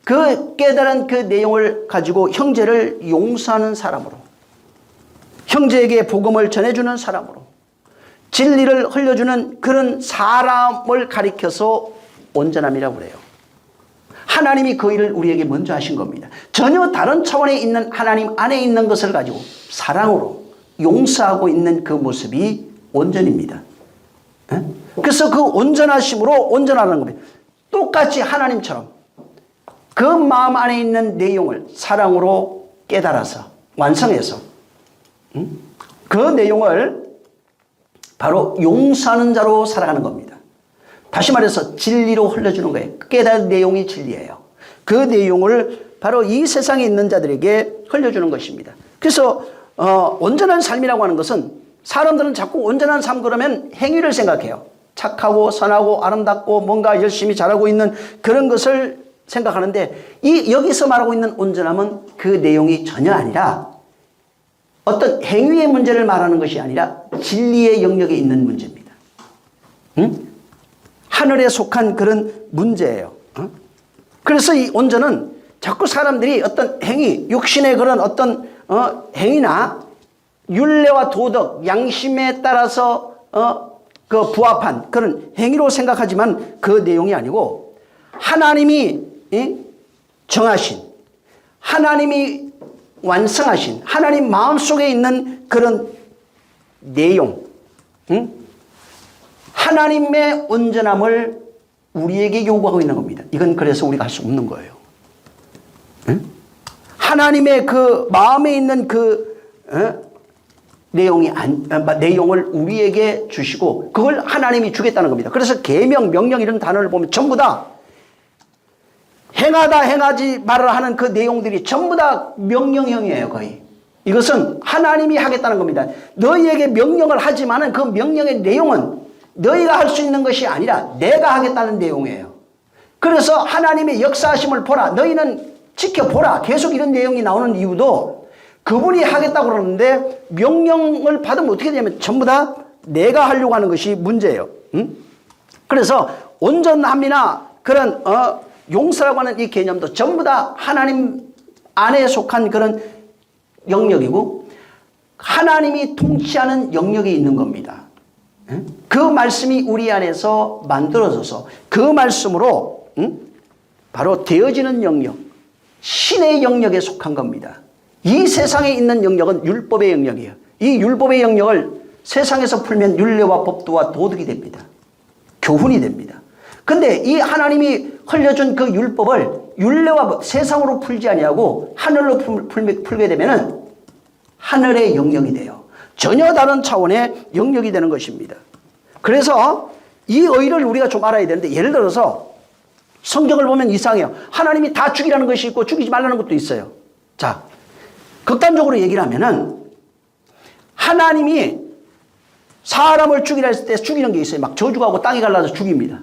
그 깨달은 그 내용을 가지고 형제를 용서하는 사람으로, 형제에게 복음을 전해주는 사람으로, 진리를 흘려주는 그런 사람을 가리켜서 온전함이라고 그래요. 하나님이 그 일을 우리에게 먼저 하신 겁니다. 전혀 다른 차원에 있는 하나님 안에 있는 것을 가지고 사랑으로 용서하고 있는 그 모습이 온전입니다. 그래서 그 온전하심으로 온전하는 겁니다. 똑같이 하나님처럼 그 마음 안에 있는 내용을 사랑으로 깨달아서 완성해서 그 내용을 바로 용서하는 자로 살아가는 겁니다. 다시 말해서 진리로 흘려주는 거예요. 깨달은 내용이 진리예요. 그 내용을 바로 이 세상에 있는 자들에게 흘려주는 것입니다. 그래서 온전한 삶이라고 하는 것은, 사람들은 자꾸 온전한 삶 그러면 행위를 생각해요. 착하고 선하고 아름답고 뭔가 열심히 잘하고 있는 그런 것을 생각하는데, 여기서 말하고 있는 온전함은 그 내용이 전혀 아니라 어떤 행위의 문제를 말하는 것이 아니라 진리의 영역에 있는 문제입니다. 하늘에 속한 그런 문제예요. 그래서 이 온전은 자꾸 사람들이 어떤 행위, 육신의 그런 어떤 행위나 율례와 도덕, 양심에 따라서 그 부합한 그런 행위로 생각하지만 그 내용이 아니고, 하나님이 정하신, 하나님이 완성하신 하나님 마음속에 있는 그런 내용, 하나님의 온전함을 우리에게 요구하고 있는 겁니다. 이건 그래서 우리가 할 수 없는 거예요. 하나님의 그 마음에 있는 그 내용을 우리에게 주시고 그걸 하나님이 주겠다는 겁니다. 그래서 계명, 명령 이런 단어를 보면 전부 다 행하다 행하지 말아라 하는 그 내용들이 전부 다 명령형이에요. 거의 이것은 하나님이 하겠다는 겁니다. 너희에게 명령을 하지만은 그 명령의 내용은 너희가 할 수 있는 것이 아니라 내가 하겠다는 내용이에요. 그래서 하나님의 역사하심을 보라, 너희는 지켜보라, 계속 이런 내용이 나오는 이유도 그분이 하겠다고 그러는데, 명령을 받으면 어떻게 되냐면 전부 다 내가 하려고 하는 것이 문제예요. 그래서 온전함이나 그런 용서라고 하는 이 개념도 전부 다 하나님 안에 속한 그런 영역이고 하나님이 통치하는 영역에 있는 겁니다. 그 말씀이 우리 안에서 만들어져서 그 말씀으로 바로 되어지는 영역, 신의 영역에 속한 겁니다. 이 세상에 있는 영역은 율법의 영역이에요. 이 율법의 영역을 세상에서 풀면 율례와 법도와 도덕이 됩니다. 교훈이 됩니다. 근데 이 하나님이 흘려준 그 율법을 율례와 세상으로 풀지 아니하고 하늘로 풀게 되면은 하늘의 영역이 돼요. 전혀 다른 차원의 영역이 되는 것입니다. 그래서 이 의의를 우리가 좀 알아야 되는데, 예를 들어서 성경을 보면 이상해요. 하나님이 다 죽이라는 것이 있고 죽이지 말라는 것도 있어요. 자, 극단적으로 얘기를 하면은 하나님이 사람을 죽이라 했을 때 죽이는 게 있어요. 막 저주가 오고 땅이 갈라서 죽입니다.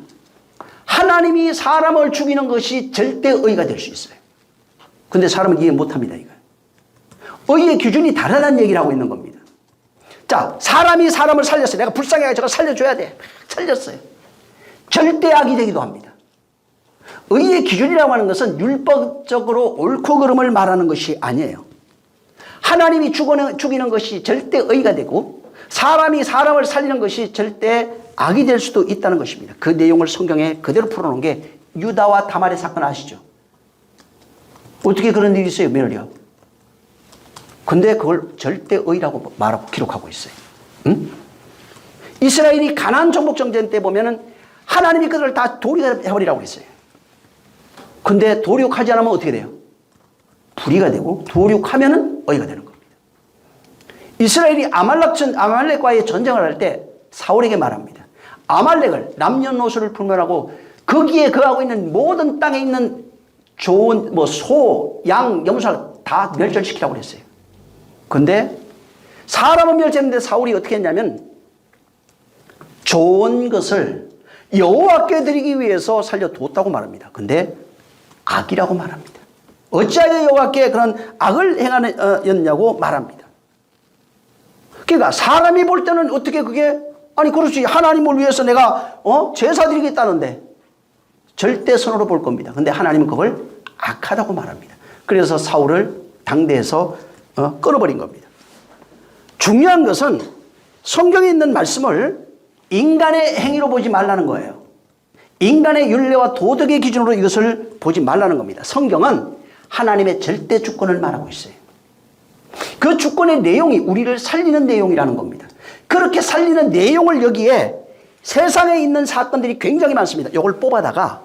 하나님이 사람을 죽이는 것이 절대 의가 될 수 있어요. 근데 사람은 이해 못합니다. 이거 의의 기준이 다르다는 얘기를 하고 있는 겁니다. 자, 사람이 사람을 살렸어요. 내가 불쌍하게 저거 살려줘야 돼. 살렸어요. 절대 악이 되기도 합니다. 의의 기준이라고 하는 것은 율법적으로 옳고 그름을 말하는 것이 아니에요. 하나님이 죽이는 것이 절대 의가 되고 사람이 사람을 살리는 것이 절대 악이 될 수도 있다는 것입니다. 그 내용을 성경에 그대로 풀어놓은 게 유다와 다말의 사건 아시죠? 어떻게 그런 일이 있어요, 며느리가? 근데 그걸 절대 의라고 말하고 기록하고 있어요. 응? 이스라엘이 가나안 정복 전쟁 때 보면은 하나님이 그들을 다 도륙해버리라고 했어요. 근데 도륙하지 않으면 어떻게 돼요? 불의가 되고 도륙하면은 의가 되는 겁니다. 이스라엘이 아말렉과의 전쟁을 할 때 사울에게 말합니다. 아말렉을 남녀노소를 불멸하고 거기에 거하고 있는 모든 땅에 있는 좋은 소, 양, 염소를 다 멸절시키라고 그랬어요. 근데 사람은 멸절했는데 사울이 어떻게 했냐면 좋은 것을 여호와께 드리기 위해서 살려두었다고 말합니다. 근데 악이라고 말합니다. 어찌하여 여호와께 그런 악을 행하였냐고 말합니다. 그러니까 사람이 볼 때는 어떻게 그게 아니 그렇지 하나님을 위해서 내가 제사 드리겠다는데 절대 선으로 볼 겁니다. 근데 하나님은 그걸 악하다고 말합니다. 그래서 사울을 당대에서 끊어버린 겁니다. 중요한 것은 성경에 있는 말씀을 인간의 행위로 보지 말라는 거예요. 인간의 율례와 도덕의 기준으로 이것을 보지 말라는 겁니다. 성경은 하나님의 절대 주권을 말하고 있어요. 그 주권의 내용이 우리를 살리는 내용이라는 겁니다. 그렇게 살리는 내용을 여기에 세상에 있는 사건들이 굉장히 많습니다. 이걸 뽑아다가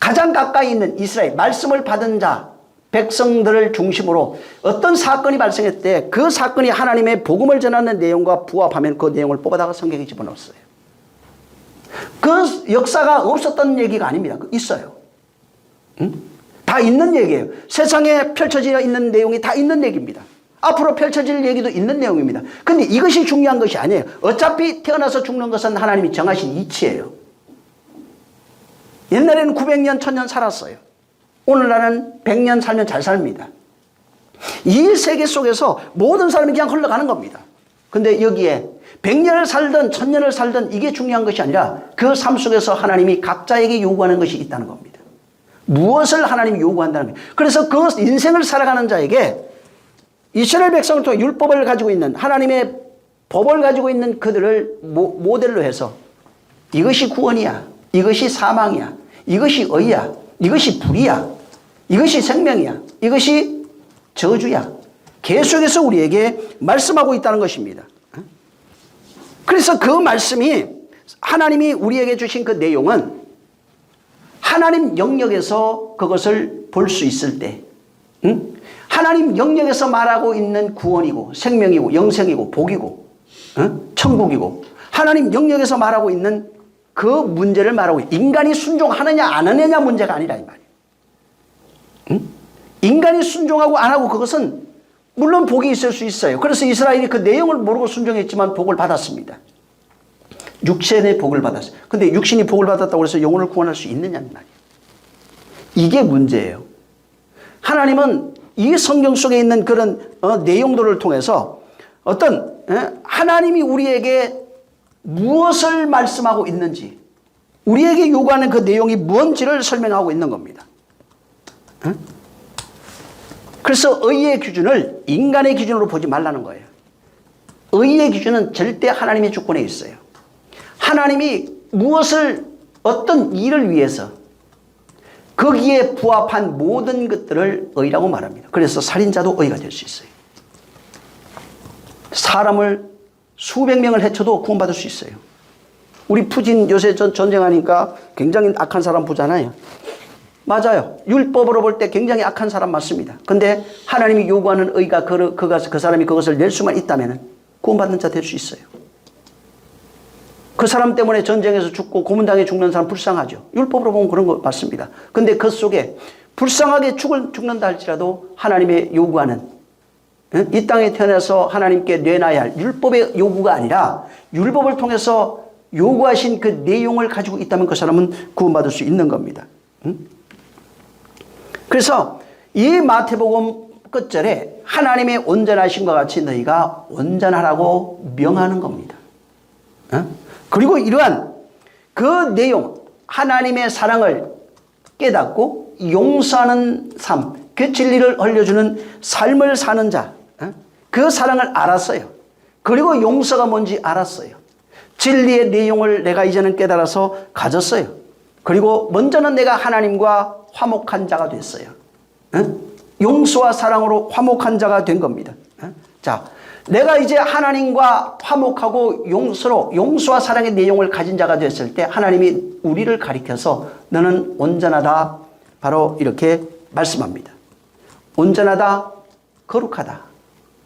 가장 가까이 있는 이스라엘, 말씀을 받은 자, 백성들을 중심으로 어떤 사건이 발생했을 때 그 사건이 하나님의 복음을 전하는 내용과 부합하면 그 내용을 뽑아다가 성경에 집어넣었어요. 그 역사가 없었던 얘기가 아닙니다. 있어요. 응? 다 있는 얘기예요. 세상에 펼쳐져 있는 내용이 다 있는 얘기입니다. 앞으로 펼쳐질 얘기도 있는 내용입니다. 근데 이것이 중요한 것이 아니에요. 어차피 태어나서 죽는 것은 하나님이 정하신 이치예요. 옛날에는 900년, 1000년 살았어요. 오늘날은 100년 살면 잘 삽니다. 이 세계 속에서 모든 사람이 그냥 흘러가는 겁니다. 근데 여기에 100년을 살든 1000년을 살든 이게 중요한 것이 아니라 그 삶 속에서 하나님이 각자에게 요구하는 것이 있다는 겁니다. 무엇을 하나님이 요구한다는 거예요. 그래서 그 인생을 살아가는 자에게 이스라엘 백성을 통해 율법을 가지고 있는 하나님의 법을 가지고 있는 그들을 모델로 해서 이것이 구원이야, 이것이 사망이야, 이것이 의야, 이것이 불이야, 이것이 생명이야, 이것이 저주야, 계속해서 우리에게 말씀하고 있다는 것입니다. 그래서 그 말씀이 하나님이 우리에게 주신 그 내용은 하나님 영역에서 그것을 볼 수 있을 때 하나님 영역에서 말하고 있는 구원이고 생명이고 영생이고 복이고 천국이고 하나님 영역에서 말하고 있는 그 문제를 말하고 인간이 순종하느냐 안 하느냐 문제가 아니라 이 말이에요. 인간이 순종하고 안 하고 그것은 물론 복이 있을 수 있어요. 그래서 이스라엘이 그 내용을 모르고 순종했지만 복을 받았습니다. 육신의 복을 받았어요. 근데 육신이 복을 받았다고 해서 영혼을 구원할 수 있느냐는 말이에요. 이게 문제예요. 하나님은 이 성경 속에 있는 그런 내용들을 통해서 어떤 하나님이 우리에게 무엇을 말씀하고 있는지 우리에게 요구하는 그 내용이 뭔지를 설명하고 있는 겁니다. 그래서 의의 기준을 인간의 기준으로 보지 말라는 거예요. 의의 기준은 절대 하나님의 주권에 있어요. 하나님이 무엇을 어떤 일을 위해서 거기에 부합한 모든 것들을 의라고 말합니다. 그래서 살인자도 의가 될 수 있어요. 사람을 수백 명을 해쳐도 구원받을 수 있어요. 우리 푸틴 요새 전쟁하니까 굉장히 악한 사람 보잖아요. 맞아요. 율법으로 볼 때 굉장히 악한 사람 맞습니다. 근데 하나님이 요구하는 의가 그 사람이 그것을 낼 수만 있다면 구원받는 자 될 수 있어요. 그 사람 때문에 전쟁에서 죽고 고문당해 죽는 사람 불쌍하죠. 율법으로 보면 그런 거 맞습니다. 근데 그 속에 불쌍하게 죽는다 할지라도 하나님의 요구하는, 이 땅에 태어나서 하나님께 내놔야 할 율법의 요구가 아니라 율법을 통해서 요구하신 그 내용을 가지고 있다면 그 사람은 구원받을 수 있는 겁니다. 그래서 이 마태복음 끝절에 하나님의 온전하심과 같이 너희가 온전하라고 명하는 겁니다. 그리고 이러한 그 내용, 하나님의 사랑을 깨닫고 용서하는 삶, 그 진리를 알려주는 삶을 사는 자, 그 사랑을 알았어요. 그리고 용서가 뭔지 알았어요. 진리의 내용을 내가 이제는 깨달아서 가졌어요. 그리고 먼저는 내가 하나님과 화목한 자가 됐어요. 용서와 사랑으로 화목한 자가 된 겁니다. 자, 내가 이제 하나님과 화목하고 용서와 사랑의 내용을 가진 자가 됐을 때 하나님이 우리를 가리켜서 너는 온전하다, 바로 이렇게 말씀합니다. 온전하다, 거룩하다,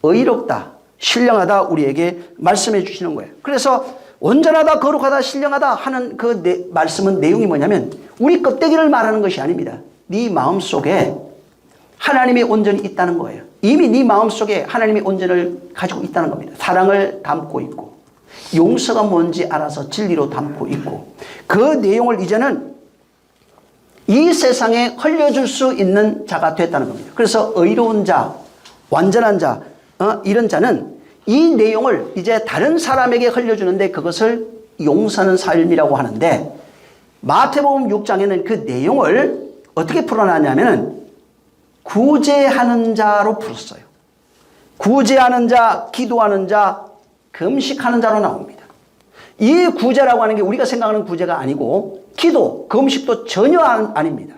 의롭다, 신령하다 우리에게 말씀해 주시는 거예요. 그래서 온전하다, 거룩하다, 신령하다 하는 그 말씀은 내용이 뭐냐면 우리 껍데기를 말하는 것이 아닙니다. 네 마음속에 하나님의 온전이 있다는 거예요. 이미 네 마음속에 하나님의 온전을 가지고 있다는 겁니다. 사랑을 담고 있고 용서가 뭔지 알아서 진리로 담고 있고 그 내용을 이제는 이 세상에 흘려줄 수 있는 자가 됐다는 겁니다. 그래서 의로운 자, 완전한 자, 이런 자는 이 내용을 이제 다른 사람에게 흘려주는데 그것을 용서하는 삶이라고 하는데 마태복음 6장에는 그 내용을 어떻게 풀어놨냐면 구제하는 자로 풀었어요. 구제하는 자, 기도하는 자, 금식하는 자로 나옵니다. 이 구제라고 하는 게 우리가 생각하는 구제가 아니고 기도, 금식도 전혀 아닙니다.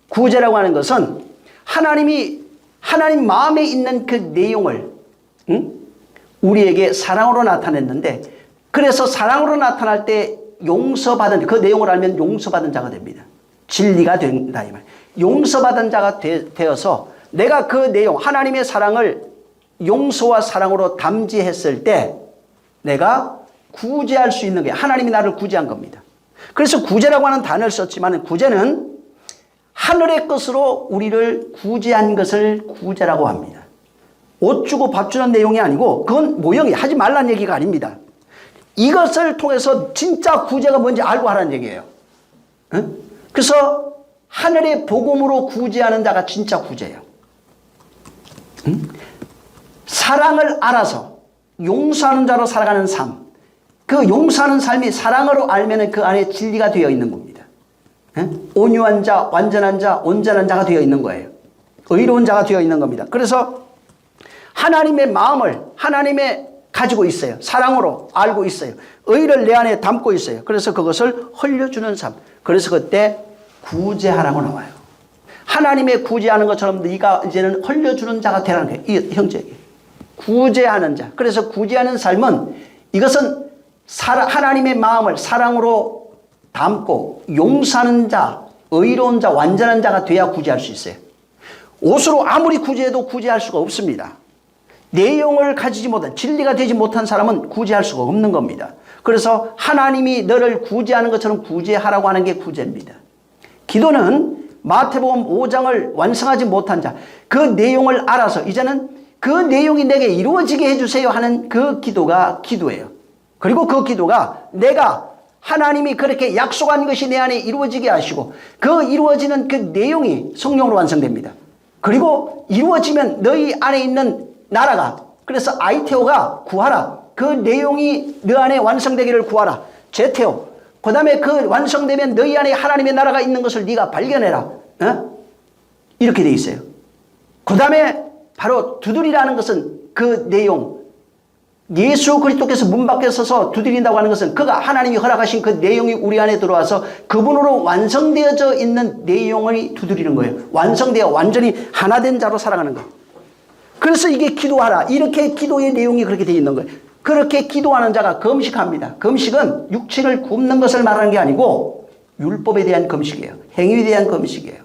구제라고 하는 것은 하나님 마음에 있는 그 내용을 우리에게 사랑으로 나타냈는데 그래서 사랑으로 나타날 때 용서받은 그 내용을 알면 용서받은 자가 됩니다. 진리가 된다 이 말. 용서받은 자가 되어서 내가 그 내용 하나님의 사랑을 용서와 사랑으로 담지했을 때 내가 구제할 수 있는 게 하나님이 나를 구제한 겁니다. 그래서 구제라고 하는 단어를 썼지만 구제는 하늘의 것으로 우리를 구제한 것을 구제라고 합니다. 옷 주고 밥 주는 내용이 아니고 그건 모형이 하지 말라는 얘기가 아닙니다. 이것을 통해서 진짜 구제가 뭔지 알고 하라는 얘기예요. 그래서 하늘의 복음으로 구제하는 자가 진짜 구제예요. 사랑을 알아서 용서하는 자로 살아가는 삶. 그 용서하는 삶이 사랑으로 알면 그 안에 진리가 되어 있는 겁니다. 온유한 자, 완전한 자, 온전한 자가 되어 있는 거예요. 의로운 자가 되어 있는 겁니다. 그래서 하나님의 마음을 하나님의 가지고 있어요. 사랑으로 알고 있어요. 의를 내 안에 담고 있어요. 그래서 그것을 흘려주는 삶. 그래서 그때 구제하라고 나와요. 하나님의 구제하는 것처럼 네가 이제는 흘려주는 자가 되라는 거예요. 이 형제에게. 구제하는 자. 그래서 구제하는 삶은 이것은 하나님의 마음을 사랑으로 담고 용서하는 자, 의로운 자, 완전한 자가 돼야 구제할 수 있어요. 옷으로 아무리 구제해도 구제할 수가 없습니다. 내용을 가지지 못한, 진리가 되지 못한 사람은 구제할 수가 없는 겁니다. 그래서 하나님이 너를 구제하는 것처럼 구제하라고 하는 게 구제입니다. 기도는 마태복음 5장을 완성하지 못한 자, 그 내용을 알아서 이제는 그 내용이 내게 이루어지게 해주세요 하는 그 기도가 기도예요. 그리고 그 기도가 내가 하나님이 그렇게 약속한 것이 내 안에 이루어지게 하시고 그 이루어지는 그 내용이 성령으로 완성됩니다. 그리고 이루어지면 너희 안에 있는 나라가, 그래서 아이테오가 구하라. 그 내용이 너 안에 완성되기를 구하라. 제테오. 그 다음에 그 완성되면 너희 안에 하나님의 나라가 있는 것을 네가 발견해라. 이렇게 돼 있어요. 그 다음에 바로 두드리라는 것은 그 내용, 예수 그리스도께서 문 밖에 서서 두드린다고 하는 것은 그가 하나님이 허락하신 그 내용이 우리 안에 들어와서 그분으로 완성되어져 있는 내용을 두드리는 거예요. 완성되어 완전히 하나된 자로 살아가는 거. 그래서 이게 기도하라. 이렇게 기도의 내용이 그렇게 되어 있는 거예요. 그렇게 기도하는 자가 금식합니다. 금식은 육체를 굶는 것을 말하는 게 아니고 율법에 대한 금식이에요. 행위에 대한 금식이에요.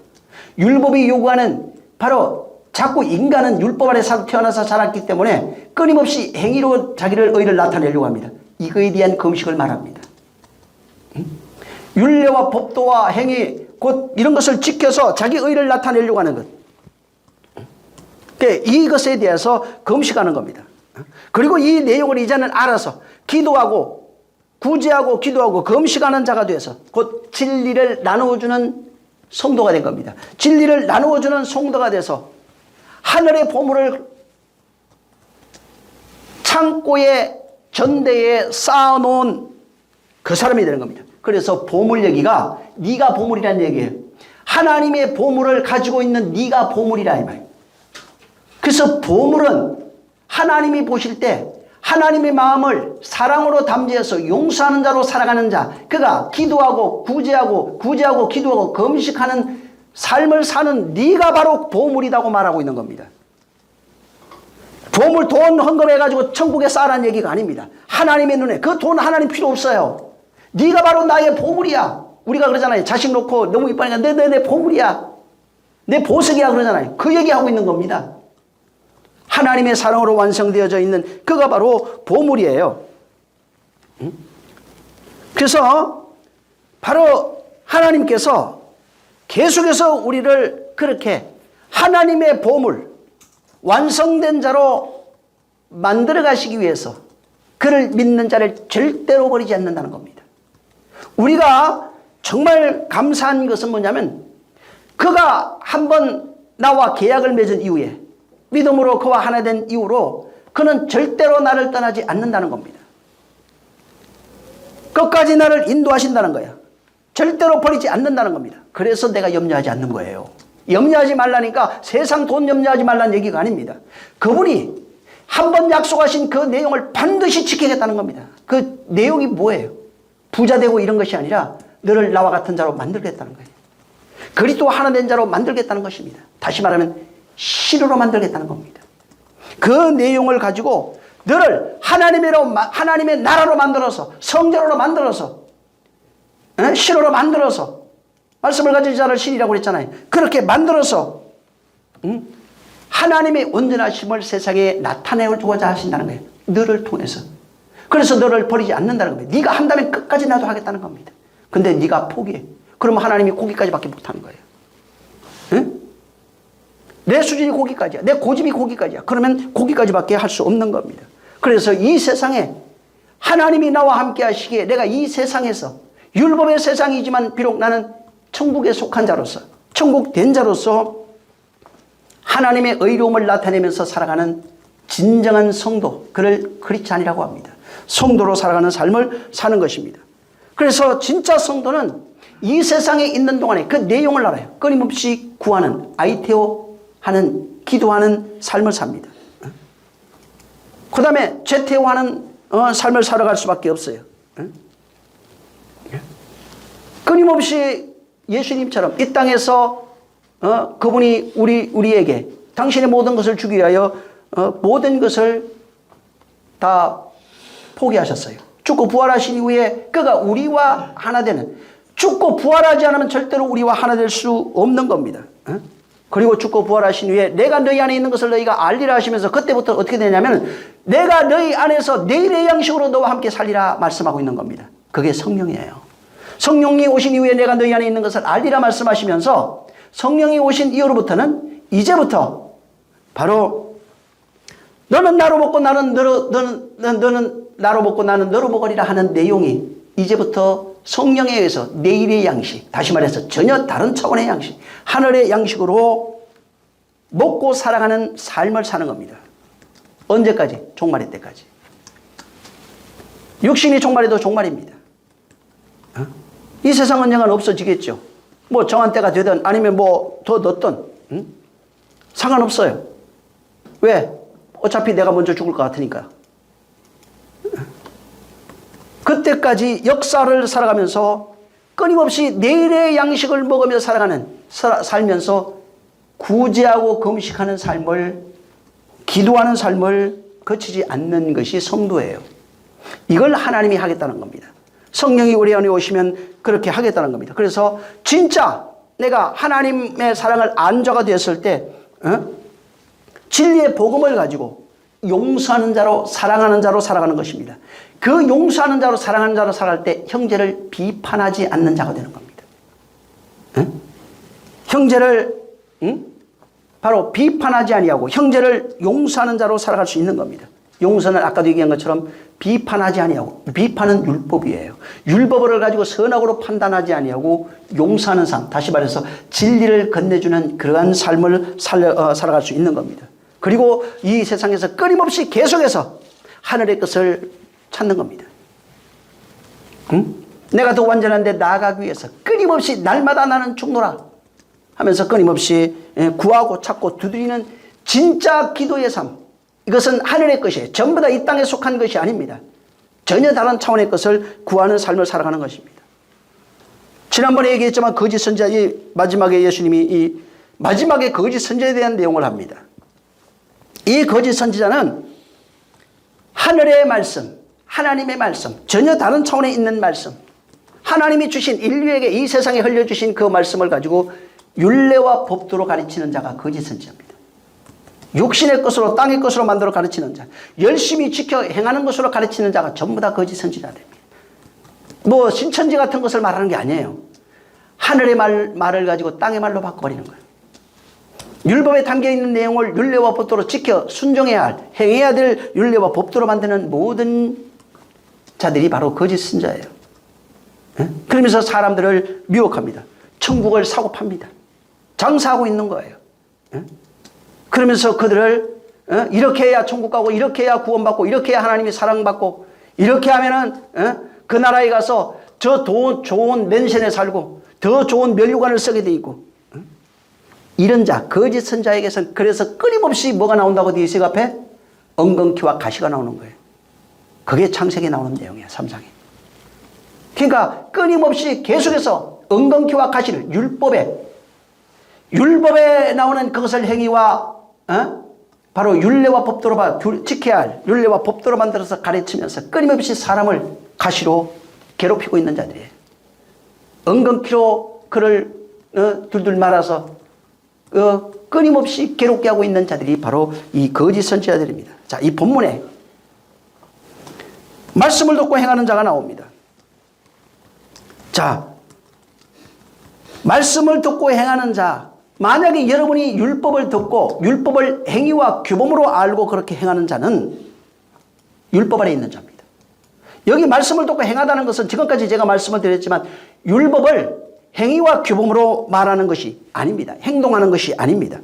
율법이 요구하는 바로 자꾸 인간은 율법 아래서 태어나서 자랐기 때문에 끊임없이 행위로 자기를 의를 나타내려고 합니다. 이거에 대한 금식을 말합니다. 율례와 법도와 행위 곧 이런 것을 지켜서 자기 의를 나타내려고 하는 것. 이것에 대해서 금식하는 겁니다. 그리고 이 내용을 이제는 알아서 기도하고 구제하고 기도하고 금식하는 자가 돼서 곧 진리를 나누어주는 성도가 된 겁니다. 진리를 나누어주는 성도가 돼서 하늘의 보물을 창고에 전대에 쌓아놓은 그 사람이 되는 겁니다. 그래서 보물 얘기가 네가 보물이라는 얘기예요. 하나님의 보물을 가지고 있는 네가 보물이라 이 말이에요. 그래서 보물은 하나님이 보실 때 하나님의 마음을 사랑으로 담지해서 용서하는 자로 살아가는 자, 그가 기도하고 구제하고 기도하고 금식하는 삶을 사는 네가 바로 보물이라고 말하고 있는 겁니다. 보물 돈 헌금해가지고 천국에 쌓으라는 얘기가 아닙니다. 하나님의 눈에 그 돈 하나님 필요 없어요. 네가 바로 나의 보물이야. 우리가 그러잖아요. 자식 놓고 너무 이쁘니까 내 보물이야. 내 보석이야 그러잖아요. 그 얘기하고 있는 겁니다. 하나님의 사랑으로 완성되어져 있는 그가 바로 보물이에요. 그래서 바로 하나님께서 계속해서 우리를 그렇게 하나님의 보물, 완성된 자로 만들어 가시기 위해서 그를 믿는 자를 절대로 버리지 않는다는 겁니다. 우리가 정말 감사한 것은 뭐냐면 그가 한번 나와 계약을 맺은 이후에 믿음으로 그와 하나 된 이후로 그는 절대로 나를 떠나지 않는다는 겁니다. 끝까지 나를 인도하신다는 거야. 절대로 버리지 않는다는 겁니다. 그래서 내가 염려하지 않는 거예요. 염려하지 말라니까 세상 돈 염려하지 말라는 얘기가 아닙니다. 그분이 한번 약속하신 그 내용을 반드시 지키겠다는 겁니다. 그 내용이 뭐예요? 부자 되고 이런 것이 아니라 너를 나와 같은 자로 만들겠다는 거예요. 그리스도 하나 된 자로 만들겠다는 것입니다. 다시 말하면 신으로 만들겠다는 겁니다. 그 내용을 가지고 너를 하나님의 나라로 만들어서 성전으로 만들어서 신으로 만들어서 말씀을 가진 자를 신이라고 그랬잖아요. 그렇게 만들어서 하나님의 온전하심을 세상에 나타내고자 하신다는 거예요. 너를 통해서. 그래서 너를 버리지 않는다는 겁니다. 네가 한다면 끝까지 나도 하겠다는 겁니다. 근데 네가 포기해. 그러면 하나님이 거기까지밖에 못하는 거예요. 응? 내 수준이 거기까지야. 내 고집이 거기까지야. 그러면 거기까지밖에 할 수 없는 겁니다. 그래서 이 세상에 하나님이 나와 함께 하시기에 내가 이 세상에서 율법의 세상이지만 비록 나는 천국에 속한 자로서 천국 된 자로서 하나님의 의로움을 나타내면서 살아가는 진정한 성도, 그를 크리스찬이라고 합니다. 성도로 살아가는 삶을 사는 것입니다. 그래서 진짜 성도는 이 세상에 있는 동안에 그 내용을 알아요. 끊임없이 구하는, 아이테오 하는, 기도하는 삶을 삽니다. 그 다음에 죄태오하는 삶을 살아갈 수밖에 없어요. 끊임없이 예수님처럼 이 땅에서 그분이 우리에게 당신의 모든 것을 주기 위하여 모든 것을 다 포기하셨어요. 죽고 부활하신 이후에 그가 우리와 하나 되는, 죽고 부활하지 않으면 절대로 우리와 하나 될 수 없는 겁니다. 그리고 죽고 부활하신 후에 내가 너희 안에 있는 것을 너희가 알리라 하시면서 그때부터 어떻게 되냐면 내가 너희 안에서 내일의 양식으로 너와 함께 살리라 말씀하고 있는 겁니다. 그게 성령이에요. 성령이 오신 이후에 내가 너희 안에 있는 것을 알리라 말씀하시면서 성령이 오신 이후로부터는 이제부터 바로 너는 나로 먹고 너는 나로 먹고 나는 너로 먹으리라 하는 내용이 이제부터 성령에 의해서 내일의 양식, 다시 말해서 전혀 다른 차원의 양식, 하늘의 양식으로 먹고 살아가는 삶을 사는 겁니다. 언제까지? 종말의 때까지. 육신이 종말에도 종말입니다. 이 세상 언젠간 없어지겠죠. 뭐 정한 때가 되든 아니면 뭐 더 넣든 상관없어요. 왜? 어차피 내가 먼저 죽을 것 같으니까. 그때까지 역사를 살아가면서 끊임없이 내일의 양식을 먹으며 살면서 구제하고 금식하는 삶을, 기도하는 삶을 거치지 않는 것이 성도예요. 이걸 하나님이 하겠다는 겁니다. 성령이 우리 안에 오시면 그렇게 하겠다는 겁니다. 그래서 진짜 내가 하나님의 사랑을 안 자가 되었을 때 진리의 복음을 가지고 용서하는 자로, 사랑하는 자로 살아가는 것입니다. 그 용서하는 자로, 사랑하는 자로 살아갈 때 형제를 비판하지 않는 자가 되는 겁니다. 형제를 바로 비판하지 아니하고 형제를 용서하는 자로 살아갈 수 있는 겁니다. 용서는 아까도 얘기한 것처럼 비판하지 아니하고, 비판은 율법이에요. 율법을 가지고 선악으로 판단하지 아니하고 용서하는 삶, 다시 말해서 진리를 건네주는 그러한 삶을 살아갈 수 있는 겁니다. 그리고 이 세상에서 끊임없이 계속해서 하늘의 것을 찾는 겁니다. 내가 더 완전한 데 나아가기 위해서 끊임없이 날마다 나는 죽노라 하면서 끊임없이 구하고 찾고 두드리는 진짜 기도의 삶, 이것은 하늘의 것이에요. 전부 다 이 땅에 속한 것이 아닙니다. 전혀 다른 차원의 것을 구하는 삶을 살아가는 것입니다. 지난번에 얘기했지만 거짓 선지자, 마지막에 예수님이 이 마지막에 거짓 선지자에 대한 내용을 합니다. 이 거짓 선지자는 하늘의 말씀, 하나님의 말씀, 전혀 다른 차원에 있는 말씀, 하나님이 주신 인류에게 이 세상에 흘려주신 그 말씀을 가지고 율례와 법도로 가르치는 자가 거짓 선지자입니다. 육신의 것으로, 땅의 것으로 만들어 가르치는 자, 열심히 지켜 행하는 것으로 가르치는 자가 전부 다 거짓 선지자 됩니다. 뭐 신천지 같은 것을 말하는 게 아니에요. 하늘의 말을 가지고 땅의 말로 바꿔버리는 거예요. 율법에 담겨있는 내용을 율례와 법도로 지켜 순종해야 할, 행해야 될 율례와 법도로 만드는 모든 자들이 바로 거짓 선지자예요. 그러면서 사람들을 미혹합니다. 천국을 사고 팝니다. 장사하고 있는 거예요. 그러면서 그들을 이렇게 해야 천국 가고, 이렇게 해야 구원받고, 이렇게 해야 하나님이 사랑받고, 이렇게 하면은 그 나라에 가서 저 좋은 맨션에 살고 더 좋은 면류관을 쓰게 돼 있고, 이런 자, 거짓 선자에게서는 그래서 끊임없이 뭐가 나온다고 되어 있어요? 앞에 엉겅퀴와 가시가 나오는 거예요. 그게 창세기에 나오는 내용이에요. 3장에. 그러니까 끊임없이 계속해서 엉겅퀴와 가시를 율법에 나오는 그것을 행위와 바로 율례와 법도로 지켜야 할 율례와 법도로 만들어서 가르치면서 끊임없이 사람을 가시로 괴롭히고 있는 자들이에요. 엉겅퀴로 그를 둘둘 말아서 끊임없이 괴롭게 하고 있는 자들이 바로 이 거짓 선지자들입니다. 자, 이 본문에 말씀을 듣고 행하는 자가 나옵니다. 자, 말씀을 듣고 행하는 자, 만약에 여러분이 율법을 듣고 율법을 행위와 규범으로 알고 그렇게 행하는 자는 율법 아래 있는 자입니다. 여기 말씀을 듣고 행하다는 것은 지금까지 제가 말씀을 드렸지만 율법을 행위와 규범으로 말하는 것이 아닙니다. 행동하는 것이 아닙니다.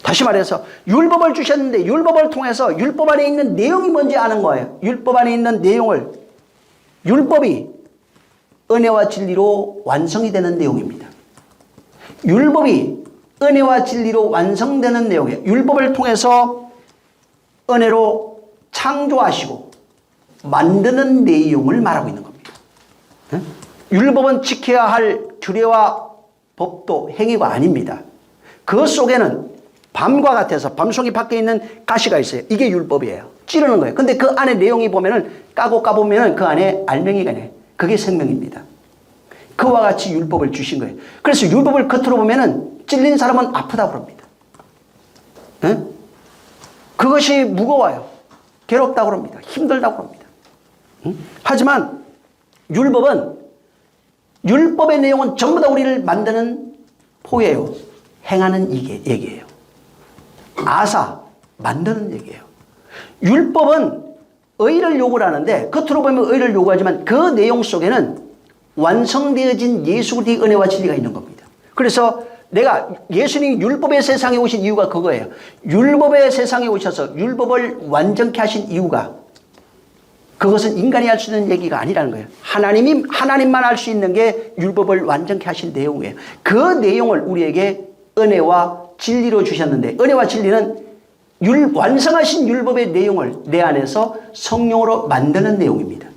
다시 말해서 율법을 주셨는데 율법을 통해서 율법 안에 있는 내용이 뭔지 아는 거예요. 율법 안에 있는 내용을, 율법이 은혜와 진리로 완성이 되는 내용입니다. 율법이 은혜와 진리로 완성되는 내용이에요. 율법을 통해서 은혜로 창조하시고 만드는 내용을 말하고 있는 겁니다. 율법은 지켜야 할 규례와 법도 행위가 아닙니다. 그 속에는 밤과 같아서 밤송이 밖에 있는 가시가 있어요. 이게 율법이에요. 찌르는 거예요. 근데 그 안에 내용이 보면은 까보면은 그 안에 알맹이가 있네. 그게 생명입니다. 그와 같이 율법을 주신 거예요. 그래서 율법을 겉으로 보면은 찔린 사람은 아프다고 그럽니다. 그것이 무거워요. 괴롭다고 그럽니다. 힘들다고 그럽니다. 하지만 율법의 내용은 전부 다 우리를 만드는 포예요. 행하는 얘기예요. 아사, 만드는 얘기예요. 율법은 의를 요구를 하는데 겉으로 보면 의를 요구하지만 그 내용 속에는 완성되어진 예수 그리스도의 은혜와 진리가 있는 겁니다. 그래서 내가 예수님이 율법의 세상에 오신 이유가 그거예요. 율법의 세상에 오셔서 율법을 완전케 하신 이유가 그것은 인간이 할 수 있는 얘기가 아니라는 거예요. 하나님만 할 수 있는 게 율법을 완전케 하신 내용이에요. 그 내용을 우리에게 은혜와 진리로 주셨는데 은혜와 진리는 완성하신 율법의 내용을 내 안에서 성령으로 만드는 내용입니다.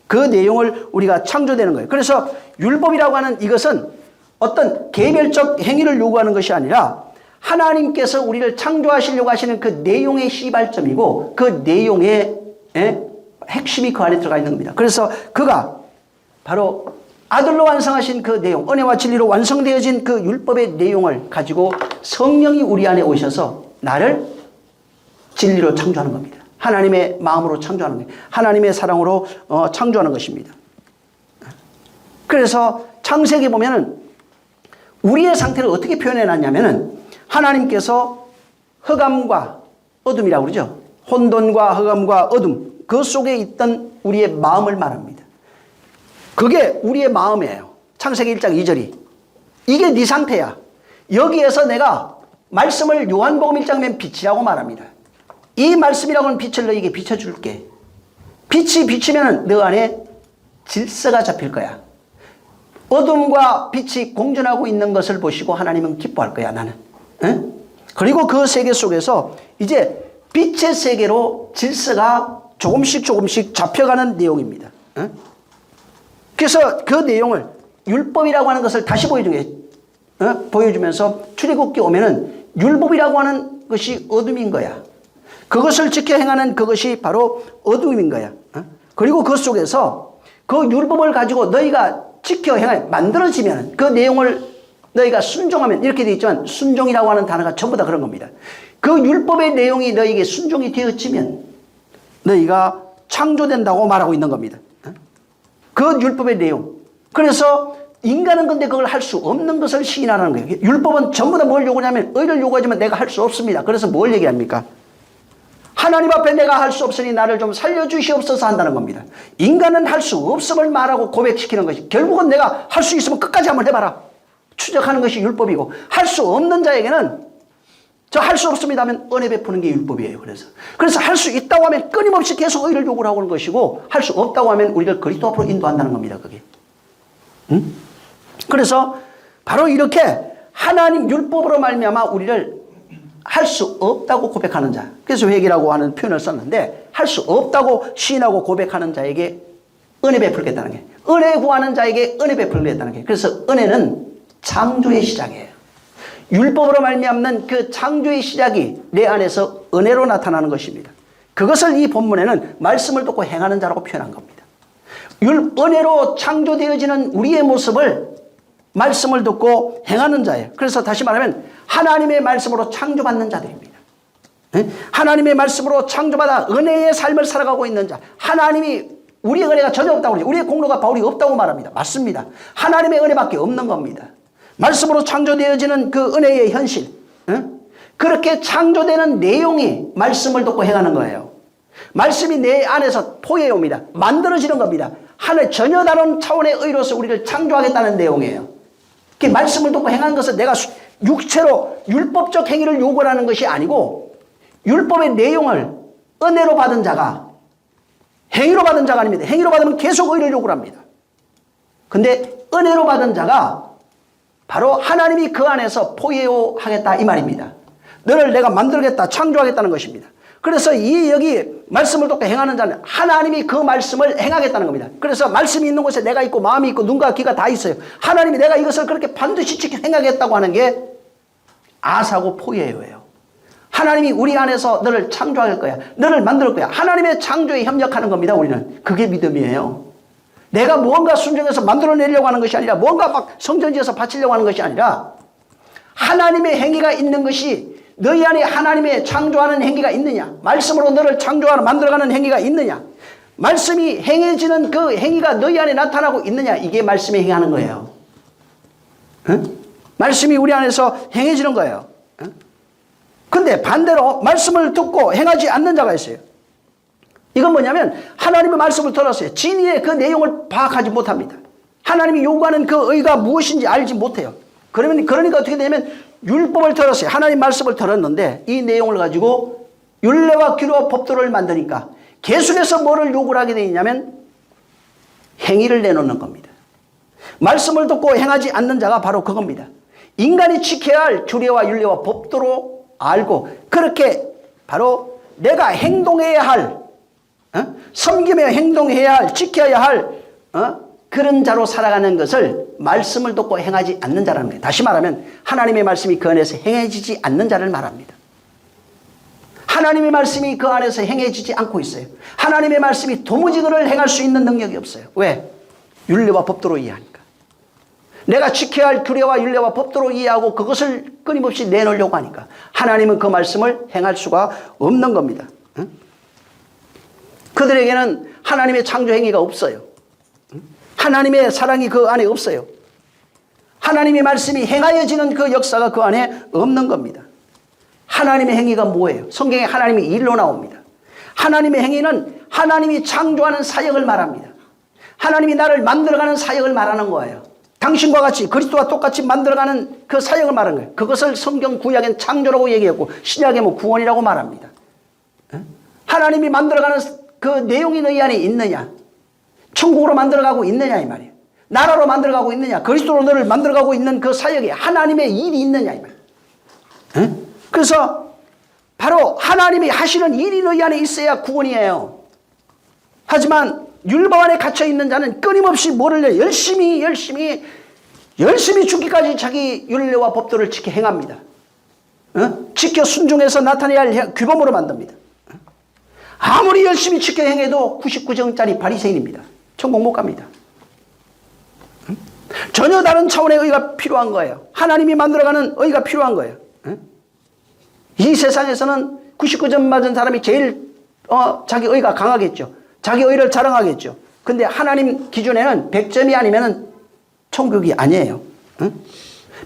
그 내용을 우리가 창조되는 거예요. 그래서 율법이라고 하는 이것은 어떤 개별적 행위를 요구하는 것이 아니라 하나님께서 우리를 창조하시려고 하시는 그 내용의 시발점이고 그 내용의 핵심이 그 안에 들어가 있는 겁니다. 그래서 그가 바로 아들로 완성하신 그 내용, 은혜와 진리로 완성되어진 그 율법의 내용을 가지고 성령이 우리 안에 오셔서 나를 진리로 창조하는 겁니다. 하나님의 마음으로 창조하는 거예요. 하나님의 사랑으로 창조하는 것입니다. 그래서 창세기 보면은 우리의 상태를 어떻게 표현해 놨냐면은 하나님께서 흑암과 어둠이라고 그러죠. 혼돈과 흑암과 어둠, 그 속에 있던 우리의 마음을 말합니다. 그게 우리의 마음이에요. 창세기 1장 2절이. 이게 네 상태야. 여기에서 내가 말씀을 요한복음 1장면 빛이라고 말합니다. 이 말씀이라고 하는 빛을 너에게 비춰줄게. 빛이 비치면 너 안에 질서가 잡힐 거야. 어둠과 빛이 공존하고 있는 것을 보시고 하나님은 기뻐할 거야, 나는. 응? 그리고 그 세계 속에서 이제 빛의 세계로 질서가 조금씩 잡혀가는 내용입니다. 응? 그래서 그 내용을 율법이라고 하는 것을 다시 보여주면서 출애굽기 오면은 율법이라고 하는 것이 어둠인 거야. 그것을 지켜 행하는 그것이 바로 어둠인 거야. 그리고 그 속에서 그 율법을 가지고 너희가 지켜 행하여 만들어지면 그 내용을 너희가 순종하면 이렇게 되어 있지만 순종이라고 하는 단어가 전부 다 그런 겁니다. 그 율법의 내용이 너희에게 순종이 되어지면 너희가 창조된다고 말하고 있는 겁니다. 그 율법의 내용. 그래서 인간은 근데 그걸 할 수 없는 것을 시인하는 거예요. 율법은 전부 다 뭘 요구하냐면 의를 요구하지만 내가 할 수 없습니다. 그래서 뭘 얘기합니까? 하나님 앞에 내가 할 수 없으니 나를 좀 살려주시옵소서 한다는 겁니다. 인간은 할 수 없음을 말하고 고백시키는 것이 결국은 내가 할 수 있으면 끝까지 한번 해봐라. 추적하는 것이 율법이고 할 수 없는 자에게는 저 할 수 없습니다 하면 은혜 베푸는 게 율법이에요. 그래서 할 수 있다고 하면 끊임없이 계속 의를 요구를 하고 있는 것이고 할 수 없다고 하면 우리를 그리스도 앞으로 인도한다는 겁니다. 그게. 응? 그래서 바로 이렇게 하나님 율법으로 말미암아 우리를 할 수 없다고 고백하는 자. 그래서 회개라고 하는 표현을 썼는데 할 수 없다고 시인하고 고백하는 자에게 은혜 베풀겠다는 게. 은혜 구하는 자에게 은혜 베풀겠다는 게. 그래서 은혜는 창조의 시작이에요. 율법으로 말미암는 그 창조의 시작이 내 안에서 은혜로 나타나는 것입니다. 그것을 이 본문에는 말씀을 듣고 행하는 자라고 표현한 겁니다. 은혜로 창조되어지는 우리의 모습을 말씀을 듣고 행하는 자예요. 그래서 다시 말하면 하나님의 말씀으로 창조받는 자들입니다. 하나님의 말씀으로 창조받아 은혜의 삶을 살아가고 있는 자. 하나님이 우리의 은혜가 전혀 없다고 그러죠. 우리의 공로가 바울이 없다고 말합니다. 맞습니다. 하나님의 은혜밖에 없는 겁니다. 말씀으로 창조되어지는 그 은혜의 현실. 그렇게 창조되는 내용이 말씀을 듣고 행하는 거예요. 말씀이 내 안에서 포해해 옵니다. 만들어지는 겁니다. 하늘 전혀 다른 차원의 의로서 우리를 창조하겠다는 내용이에요. 그 말씀을 듣고 행한 것은 내가 육체로 율법적 행위를 요구하는 것이 아니고 율법의 내용을 은혜로 받은 자가 행위로 받은 자가 아닙니다. 행위로 받으면 계속 의를 요구합니다. 근데 은혜로 받은 자가 바로 하나님이 그 안에서 포예요 하겠다 이 말입니다. 너를 내가 만들겠다 창조하겠다는 것입니다. 그래서 여기 말씀을 듣고 행하는 자는 하나님이 그 말씀을 행하겠다는 겁니다. 그래서 말씀이 있는 곳에 내가 있고 마음이 있고 눈과 귀가 다 있어요. 하나님이 내가 이것을 그렇게 반드시 지켜 행하겠다고 하는 게 아사고 포예요예요. 하나님이 우리 안에서 너를 창조할 거야. 너를 만들 거야. 하나님의 창조에 협력하는 겁니다. 우리는. 그게 믿음이에요. 내가 무언가 순종해서 만들어내려고 하는 것이 아니라 무언가 막 성전지어서 바치려고 하는 것이 아니라 하나님의 행위가 있는 것이 너희 안에 하나님의 창조하는 행위가 있느냐? 말씀으로 너를 창조하는 만들어가는 행위가 있느냐? 말씀이 행해지는 그 행위가 너희 안에 나타나고 있느냐? 이게 말씀이 행하는 거예요. 응? 말씀이 우리 안에서 행해지는 거예요. 응? 근데 반대로 말씀을 듣고 행하지 않는 자가 있어요. 이건 뭐냐면 하나님의 말씀을 들었어요. 진리의 그 내용을 파악하지 못합니다. 하나님이 요구하는 그 의가 무엇인지 알지 못해요. 그러니까 어떻게 되냐면 율법을 들었어요. 하나님 말씀을 들었는데 이 내용을 가지고 율례와 규례와 법도를 만드니까 계속해서 뭐를 요구를 하게 되냐면 행위를 내놓는 겁니다. 말씀을 듣고 행하지 않는 자가 바로 그겁니다. 인간이 지켜야 할 규례와 율례와 법도로 알고 그렇게 바로 내가 행동해야 할 섬기며 행동해야 할, 지켜야 할 그런 자로 살아가는 것을 말씀을 듣고 행하지 않는 자라는 거예요. 다시 말하면 하나님의 말씀이 그 안에서 행해지지 않는 자를 말합니다. 하나님의 말씀이 그 안에서 행해지지 않고 있어요. 하나님의 말씀이 도무지 그를 행할 수 있는 능력이 없어요. 왜? 율례와 법도로 이해하니까. 내가 지켜야 할 규례와 율례와 법도로 이해하고 그것을 끊임없이 내놓으려고 하니까 하나님은 그 말씀을 행할 수가 없는 겁니다. 그들에게는 하나님의 창조 행위가 없어요. 하나님의 사랑이 그 안에 없어요. 하나님의 말씀이 행하여지는 그 역사가 그 안에 없는 겁니다. 하나님의 행위가 뭐예요? 성경에 하나님이 일로 나옵니다. 하나님의 행위는 하나님이 창조하는 사역을 말합니다. 하나님이 나를 만들어가는 사역을 말하는 거예요. 당신과 같이 그리스도와 똑같이 만들어가는 그 사역을 말하는 거예요. 그것을 성경 구약엔 창조라고 얘기했고 신약에 구원이라고 말합니다. 하나님이 만들어가는 그 내용이 너희 안에 있느냐? 천국으로 만들어가고 있느냐 이 말이에요. 나라로 만들어가고 있느냐? 그리스도로 너를 만들어가고 있는 그 사역에 하나님의 일이 있느냐 이 말이에요. 그래서 바로 하나님이 하시는 일이 너희 안에 있어야 구원이에요. 하지만 율법 안에 갇혀 있는 자는 끊임없이 뭐를 내 열심히 죽기까지 자기 율례와 법도를 지켜 행합니다. 지켜 순종해서 나타내야 할 규범으로 만듭니다. 아무리 열심히 지켜 행해도 99점짜리 바리새인입니다. 천국 못 갑니다. 전혀 다른 차원의 의가 필요한 거예요. 하나님이 만들어가는 의가 필요한 거예요. 이 세상에서는 99점 맞은 사람이 제일 자기 의가 강하겠죠. 자기 의를 자랑하겠죠. 근데 하나님 기준에는 100점이 아니면 천국이 아니에요.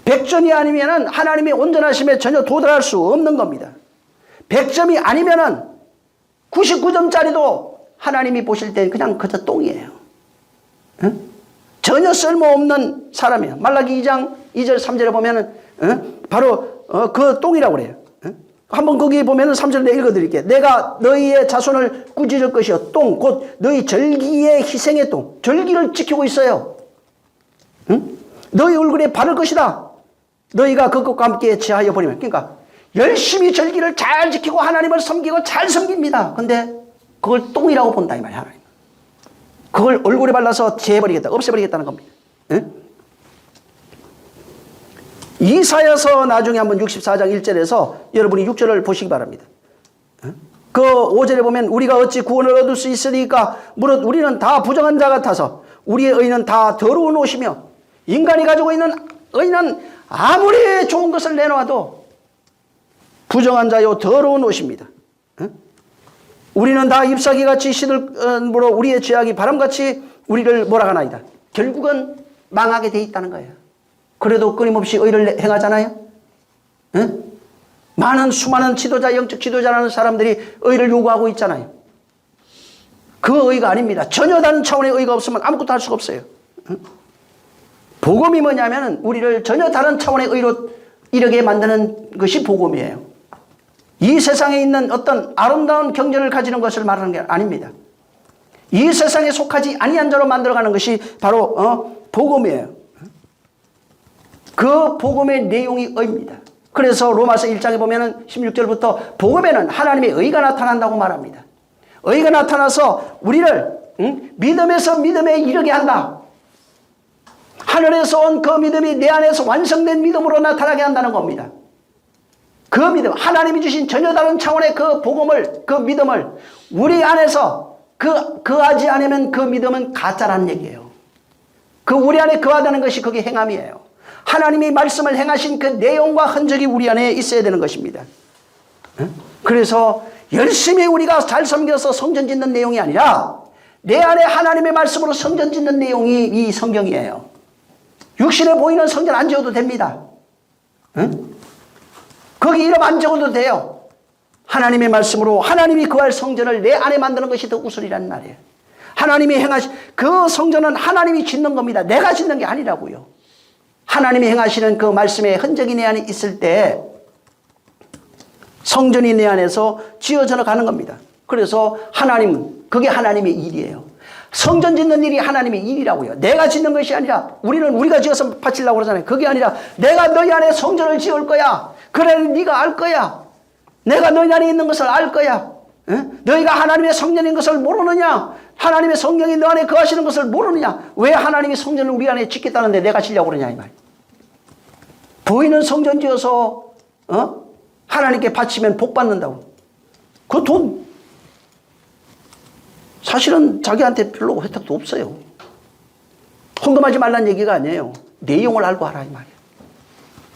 100점이 아니면 하나님의 온전하심에 전혀 도달할 수 없는 겁니다. 100점이 아니면 99점짜리도 하나님이 보실 땐 그냥 그저 똥이에요. 전혀 쓸모없는 사람이에요. 말라기 2장 2절 3절에 보면 바로 그 똥이라고 그래요. 한번 거기 보면 3절 내가 읽어드릴게요. 내가 너희의 자손을 꾸짖을 것이요 똥 곧 너희 절기의 희생의 똥. 절기를 지키고 있어요. 너희 얼굴에 바를 것이다. 너희가 그것과 함께 제하여 버리면. 그러니까 열심히 절기를 잘 지키고 하나님을 섬기고 잘 섬깁니다. 근데 그걸 똥이라고 본다 이 말이야. 하나님. 그걸 얼굴에 발라서 제해버리겠다. 없애버리겠다는 겁니다. 이사야서 나중에 한번 64장 1절에서 여러분이 6절을 보시기 바랍니다. 그 5절에 보면 우리가 어찌 구원을 얻을 수 있으리까 무릇 우리는 다 부정한 자 같아서 우리의 의는 다 더러운 옷이며 인간이 가지고 있는 의는 아무리 좋은 것을 내놓아도 부정한 자요 더러운 옷입니다. 우리는 다 잎사귀같이 시들므로 우리의 죄악이 바람같이 우리를 몰아가나이다. 결국은 망하게 돼 있다는 거예요. 그래도 끊임없이 의를 행하잖아요. 많은 수많은 지도자, 영적 지도자라는 사람들이 의를 요구하고 있잖아요. 그 의가 아닙니다. 전혀 다른 차원의 의가 없으면 아무것도 할 수가 없어요. 복음이 뭐냐면 우리를 전혀 다른 차원의 의로 이르게 만드는 것이 복음이에요. 이 세상에 있는 어떤 아름다운 경전을 가지는 것을 말하는 게 아닙니다. 이 세상에 속하지 아니한 자로 만들어가는 것이 바로 복음이에요. 그 복음의 내용이 의입니다. 그래서 로마서 1장에 보면 16절부터 복음에는 하나님의 의가 나타난다고 말합니다. 의가 나타나서 우리를 믿음에서 믿음에 이르게 한다. 하늘에서 온 그 믿음이 내 안에서 완성된 믿음으로 나타나게 한다는 겁니다. 그 믿음, 하나님이 주신 전혀 다른 차원의 그 복음을, 그 믿음을 우리 안에서 그하지 않으면 그 믿음은 가짜라는 얘기예요. 그 우리 안에 거하다는 것이 그게 행함이에요. 하나님이 말씀을 행하신 그 내용과 흔적이 우리 안에 있어야 되는 것입니다. 그래서 열심히 우리가 잘 섬겨서 성전 짓는 내용이 아니라 내 안에 하나님의 말씀으로 성전 짓는 내용이 이 성경이에요. 육신에 보이는 성전 안 지어도 됩니다. 거기 이름 안 적어도 돼요. 하나님의 말씀으로 하나님이 거할 성전을 내 안에 만드는 것이 더 우선이라는 말이에요. 하나님이 행하신 그 성전은 하나님이 짓는 겁니다. 내가 짓는 게 아니라고요. 하나님이 행하시는 그 말씀의 흔적이 내 안에 있을 때 성전이 내 안에서 지어져 가는 겁니다. 그래서 하나님은 그게 하나님의 일이에요. 성전 짓는 일이 하나님의 일이라고요. 내가 짓는 것이 아니라 우리가 지어서 바치려고 그러잖아요. 그게 아니라 내가 너희 안에 성전을 지을 거야. 그래 네가 알 거야. 내가 너희 안에 있는 것을 알 거야. 너희가 하나님의 성전인 것을 모르느냐? 하나님의 성령이 너 안에 거하시는 것을 모르느냐? 왜 하나님이 성전을 우리 안에 짓겠다는데 내가 지려고 그러냐 이 말이야. 보이는 성전 지어서 하나님께 바치면 복 받는다고. 그 돈 사실은 자기한테 별로 혜택도 없어요. 헌금하지 말라는 얘기가 아니에요. 내용을 알고 하라 이 말이에요.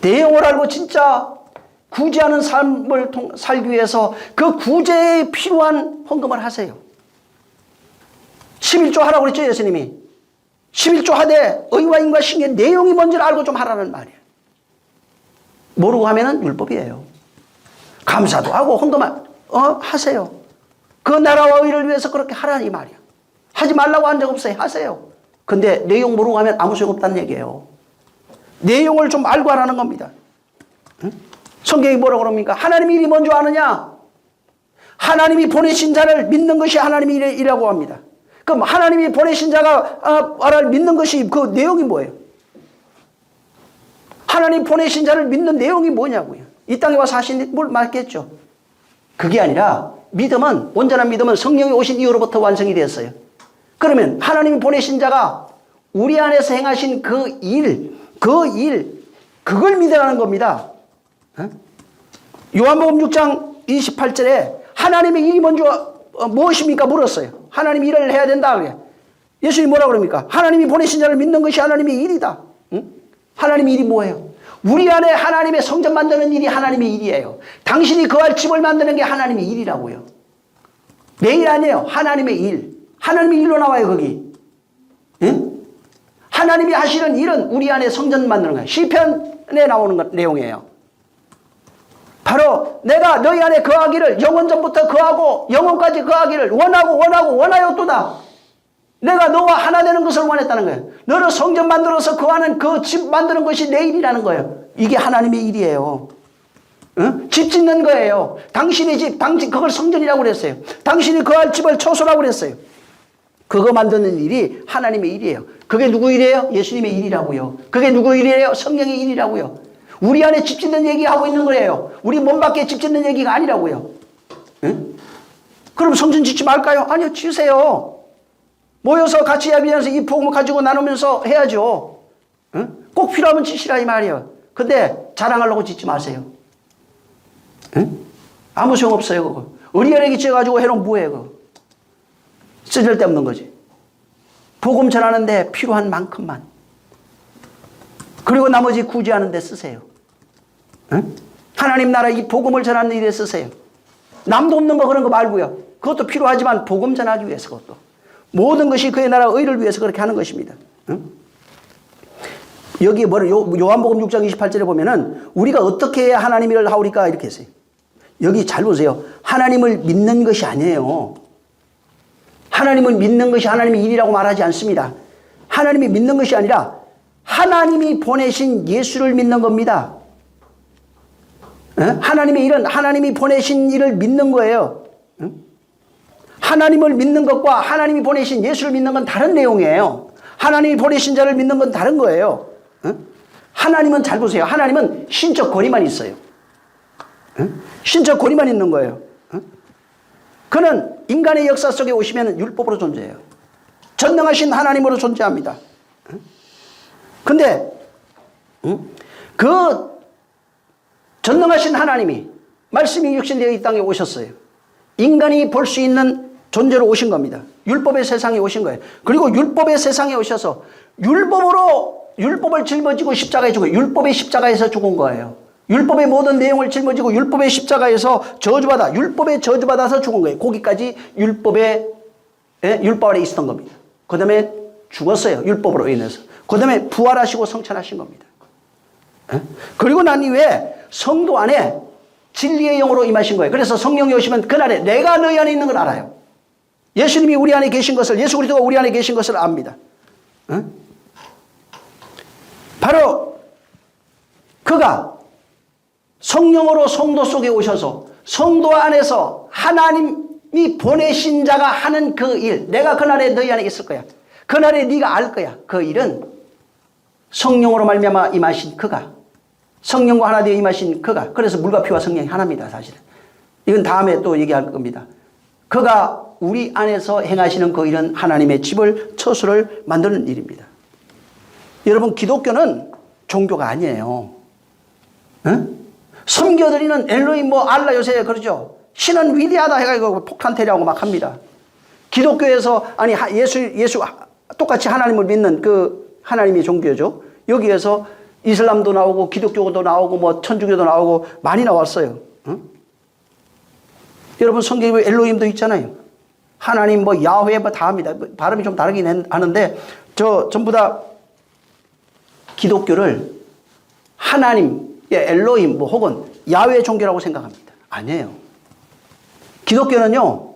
내용을 알고 진짜 구제하는 삶을 살기 위해서 그 구제에 필요한 헌금을 하세요. 11조 하라고 그랬죠 예수님이. 11조 하되 의와 인과 신의 내용이 뭔지를 알고 좀 하라는 말이에요. 모르고 하면은 율법이에요. 감사도 하고 헌금 하세요. 그 나라와 의를 위해서 그렇게 하라는 이 말이야. 하지 말라고 한 적 없어요. 하세요. 근데 내용 모르고 하면 아무 소용없다는 얘기예요. 내용을 좀 알고 하라는 겁니다. 성경이 뭐라고 그럽니까? 하나님의 일이 뭔지 아느냐? 하나님이 보내신 자를 믿는 것이 하나님의 일이라고 합니다. 그럼 하나님이 보내신 자가 믿는 것이 그 내용이 뭐예요? 하나님 보내신 자를 믿는 내용이 뭐냐고요? 이 땅에 와서 하신 뭘 맞겠죠? 그게 아니라 믿음은, 온전한 믿음은 성령이 오신 이후로부터 완성이 되었어요. 그러면 하나님이 보내신 자가 우리 안에서 행하신 그걸 믿으라는 겁니다. 요한복음 6장 28절에 하나님의 일이 먼저 무엇입니까? 물었어요. 하나님 일을 해야 된다 그래. 예수님이 뭐라고 그럽니까? 하나님이 보내신 자를 믿는 것이 하나님의 일이다. 하나님의 일이 뭐예요? 우리 안에 하나님의 성전 만드는 일이 하나님의 일이에요. 당신이 거할 집을 만드는 게 하나님의 일이라고요. 내 일 아니에요. 하나님의 일. 하나님의 일로 나와요 거기. 하나님이 하시는 일은 우리 안에 성전 만드는 거예요. 시편에 나오는 내용이에요. 바로 내가 너희 안에 거하기를 영원전부터 거하고 영원까지 거하기를 원하였도다. 내가 너와 하나 되는 것을 원했다는 거예요. 너를 성전 만들어서 거하는 그 집 만드는 것이 내 일이라는 거예요. 이게 하나님의 일이에요. 집 짓는 거예요. 당신의 집, 그걸 성전이라고 그랬어요. 당신이 거할 집을 처소라고 그랬어요. 그거 만드는 일이 하나님의 일이에요. 그게 누구 일이에요? 예수님의 일이라고요. 그게 누구 일이에요? 성령의 일이라고요. 우리 안에 집 짓는 얘기하고 있는 거예요. 우리 몸 밖에 집 짓는 얘기가 아니라고요. 그럼 성전 짓지 말까요? 아니요, 지으세요. 모여서 같이 합의하면서 이 복음을 가지고 나누면서 해야죠. 꼭 필요하면 짓이라 이 말이에요. 근데 자랑하려고 짓지 마세요. 아무 소용없어요 그거. 의리하게 지어가지고 해놓으면 뭐예요 그거. 쓸데없는 거지. 복음 전하는데 필요한 만큼만. 그리고 나머지 구제하는 데 쓰세요. 하나님 나라 이 복음을 전하는 일에 쓰세요. 남도 없는 거 그런 거 말고요. 그것도 필요하지만 복음 전하기 위해서 그것도. 모든 것이 그의 나라 의를 위해서 그렇게 하는 것입니다. 여기 요한복음 6장 28절에 보면은 우리가 어떻게 해야 하나님 일을 하오리까 이렇게 했어요. 여기 잘 보세요. 하나님을 믿는 것이 아니에요. 하나님을 믿는 것이 하나님의 일이라고 말하지 않습니다. 하나님이 믿는 것이 아니라 하나님이 보내신 예수를 믿는 겁니다. 하나님의 일은 하나님이 보내신 일을 믿는 거예요. 하나님을 믿는 것과 하나님이 보내신 예수를 믿는 건 다른 내용이에요. 하나님이 보내신 자를 믿는 건 다른 거예요. 하나님은 잘 보세요. 하나님은 신적 권위만 있어요. 신적 권위만 있는 거예요. 그는 인간의 역사 속에 오시면 율법으로 존재해요. 전능하신 하나님으로 존재합니다. 근데 그 전능하신 하나님이 말씀이 육신되어 이 땅에 오셨어요. 인간이 볼 수 있는 존재로 오신 겁니다. 율법의 세상에 오신 거예요. 그리고 율법의 세상에 오셔서 율법을 짊어지고 십자가에 죽어요. 율법의 십자가에서 죽은 거예요. 율법의 모든 내용을 짊어지고 율법의 십자가에서 율법에 저주받아서 죽은 거예요. 거기까지 율법 아래 있었던 겁니다. 그 다음에 죽었어요. 율법으로 인해서. 그 다음에 부활하시고 성천하신 겁니다. 그리고 난 이후에 성도 안에 진리의 영으로 임하신 거예요. 그래서 성령이 오시면 그날에 내가 너희 안에 있는 걸 알아요. 예수님이 우리 안에 계신 것을, 예수 그리스도가 우리 안에 계신 것을 압니다. 바로 그가 성령으로 성도 속에 오셔서 성도 안에서 하나님이 보내신 자가 하는 그 일, 내가 그날에 너희 안에 있을 거야. 그날에 네가 알 거야. 그 일은 성령으로 말미암아 임하신 그가, 성령과 하나 되어 임하신 그가. 그래서 물과 피와 성령이 하나입니다. 사실은 이건 다음에 또 얘기할 겁니다. 그가 우리 안에서 행하시는 그 일은 하나님의 집을 처소를 만드는 일입니다. 여러분, 기독교는 종교가 아니에요. 응? 섬겨드리는 엘로힘 알라 요새 그러죠. 신은 위대하다 해가지고 폭탄 테러하고 막 합니다. 기독교에서 아니 예수 똑같이 하나님을 믿는 그 하나님이 종교죠. 여기에서 이슬람도 나오고 기독교도 나오고 천주교도 나오고 많이 나왔어요. 응? 여러분, 성경에 엘로힘도 있잖아요. 하나님 야훼 다 합니다. 발음이 좀 다르긴 하는데 전부 다 기독교를 하나님, 엘로힘 혹은 야훼 종교라고 생각합니다. 아니에요. 기독교는요,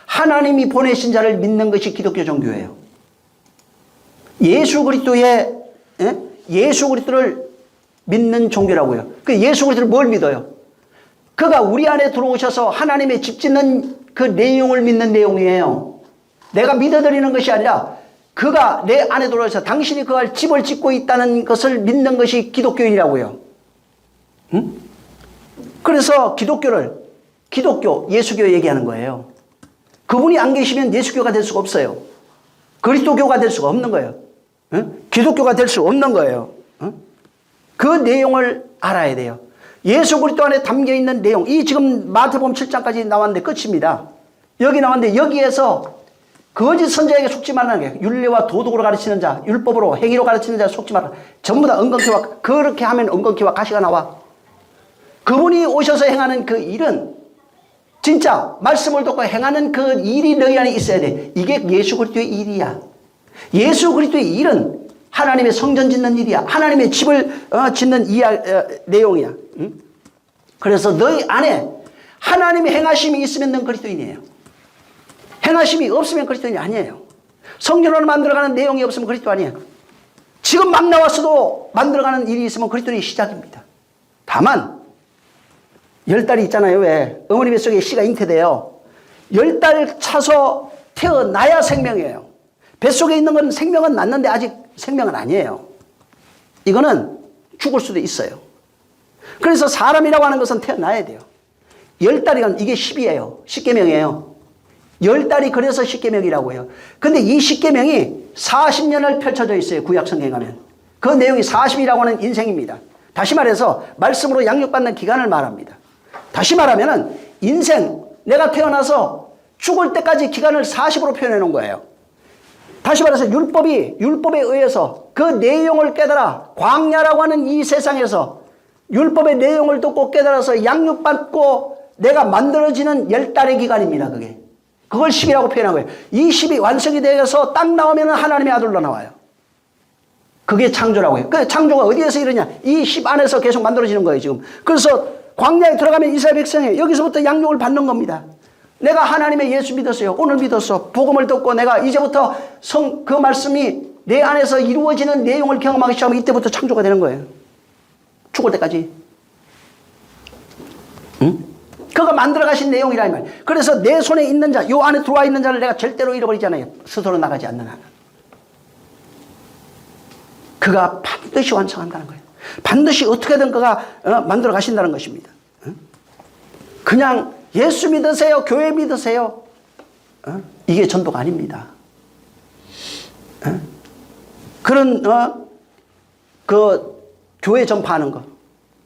하나님이 보내신 자를 믿는 것이 기독교 종교예요. 예수 그리스도를 믿는 종교라고요. 그 예수 그리스도를 뭘 믿어요? 그가 우리 안에 들어오셔서 하나님의 집 짓는 그 내용을 믿는 내용이에요. 내가 믿어드리는 것이 아니라 그가 내 안에 들어와서 당신이 그가 집을 짓고 있다는 것을 믿는 것이 기독교인이라고요. 응? 그래서 기독교, 예수교 얘기하는 거예요. 그분이 안 계시면 예수교가 될 수가 없어요. 그리스도교가 될 수가 없는 거예요. 응? 기독교가 될 수 없는 거예요. 응? 그 내용을 알아야 돼요. 예수 그리스도 안에 담겨있는 내용, 이 지금 마태복음 7장까지 나왔는데 끝입니다. 여기 나왔는데 여기에서 거짓 선자에게 속지 말라는 게 율례와 도덕으로 가르치는 자, 율법으로 행위로 가르치는 자 속지 말라. 전부 다 은건키와, 그렇게 하면 은건키와 가시가 나와. 그분이 오셔서 행하는 그 일은 진짜 말씀을 듣고 행하는 그 일이 너희 안에 있어야 돼. 이게 예수 그리스도의 일이야. 예수 그리스도의 일은 하나님의 성전 짓는 일이야. 하나님의 집을 짓는 내용이야. 응? 그래서 너희 안에 하나님의 행하심이 있으면 넌 그리스도인이에요. 행하심이 없으면 그리스도인이 아니에요. 성전을 만들어가는 내용이 없으면 그리스도 아니에요. 지금 막 나왔어도 만들어가는 일이 있으면 그리스도인의 시작입니다. 다만 10달이 있잖아요. 왜? 어머니 뱃속에 씨가 잉태돼요. 10달 차서 태어나야 생명이에요. 뱃속에 있는 건 생명은 났는데 아직 생명은 아니에요. 이거는 죽을 수도 있어요. 그래서 사람이라고 하는 것은 태어나야 돼요. 10달이면 이게 10이에요. 10계명이에요. 10달이 그래서 10계명이라고 해요. 근데 이 10계명이 40년을 펼쳐져 있어요. 구약 성경에 가면. 그 내용이 40이라고 하는 인생입니다. 다시 말해서 말씀으로 양육받는 기간을 말합니다. 다시 말하면 인생, 내가 태어나서 죽을 때까지 기간을 40으로 표현해 놓은 거예요. 다시 말해서 율법에 의해서 그 내용을 깨달아 광야라고 하는 이 세상에서 율법의 내용을 듣고 깨달아서 양육받고 내가 만들어지는 10달의 기간입니다. 그걸 10이라고 표현한 거예요. 이 10이 완성이 되어서 딱 나오면 하나님의 아들로 나와요. 그게 창조라고 해요. 그 창조가 어디에서 이러냐? 이 10 안에서 계속 만들어지는 거예요, 지금. 그래서 광야에 들어가면 이스라엘 백성이 여기서부터 양육을 받는 겁니다. 내가 하나님의 예수 믿었어요. 오늘 믿었어. 복음을 듣고 내가 이제부터 그 말씀이 내 안에서 이루어지는 내용을 경험하기 시작하면 이때부터 창조가 되는 거예요. 죽을 때까지. 응? 그가 만들어 가신 내용이라 이 말이에요. 그래서 내 손에 있는 자, 요 안에 들어와 있는 자를 내가 절대로 잃어버리잖아요. 스스로 나가지 않는 한. 그가 반드시 완성한다는 거예요. 반드시 어떻게든 그가 만들어 가신다는 것입니다. 그냥 예수 믿으세요, 교회 믿으세요, 이게 전도가 아닙니다. 그런 그 교회 전파하는 거,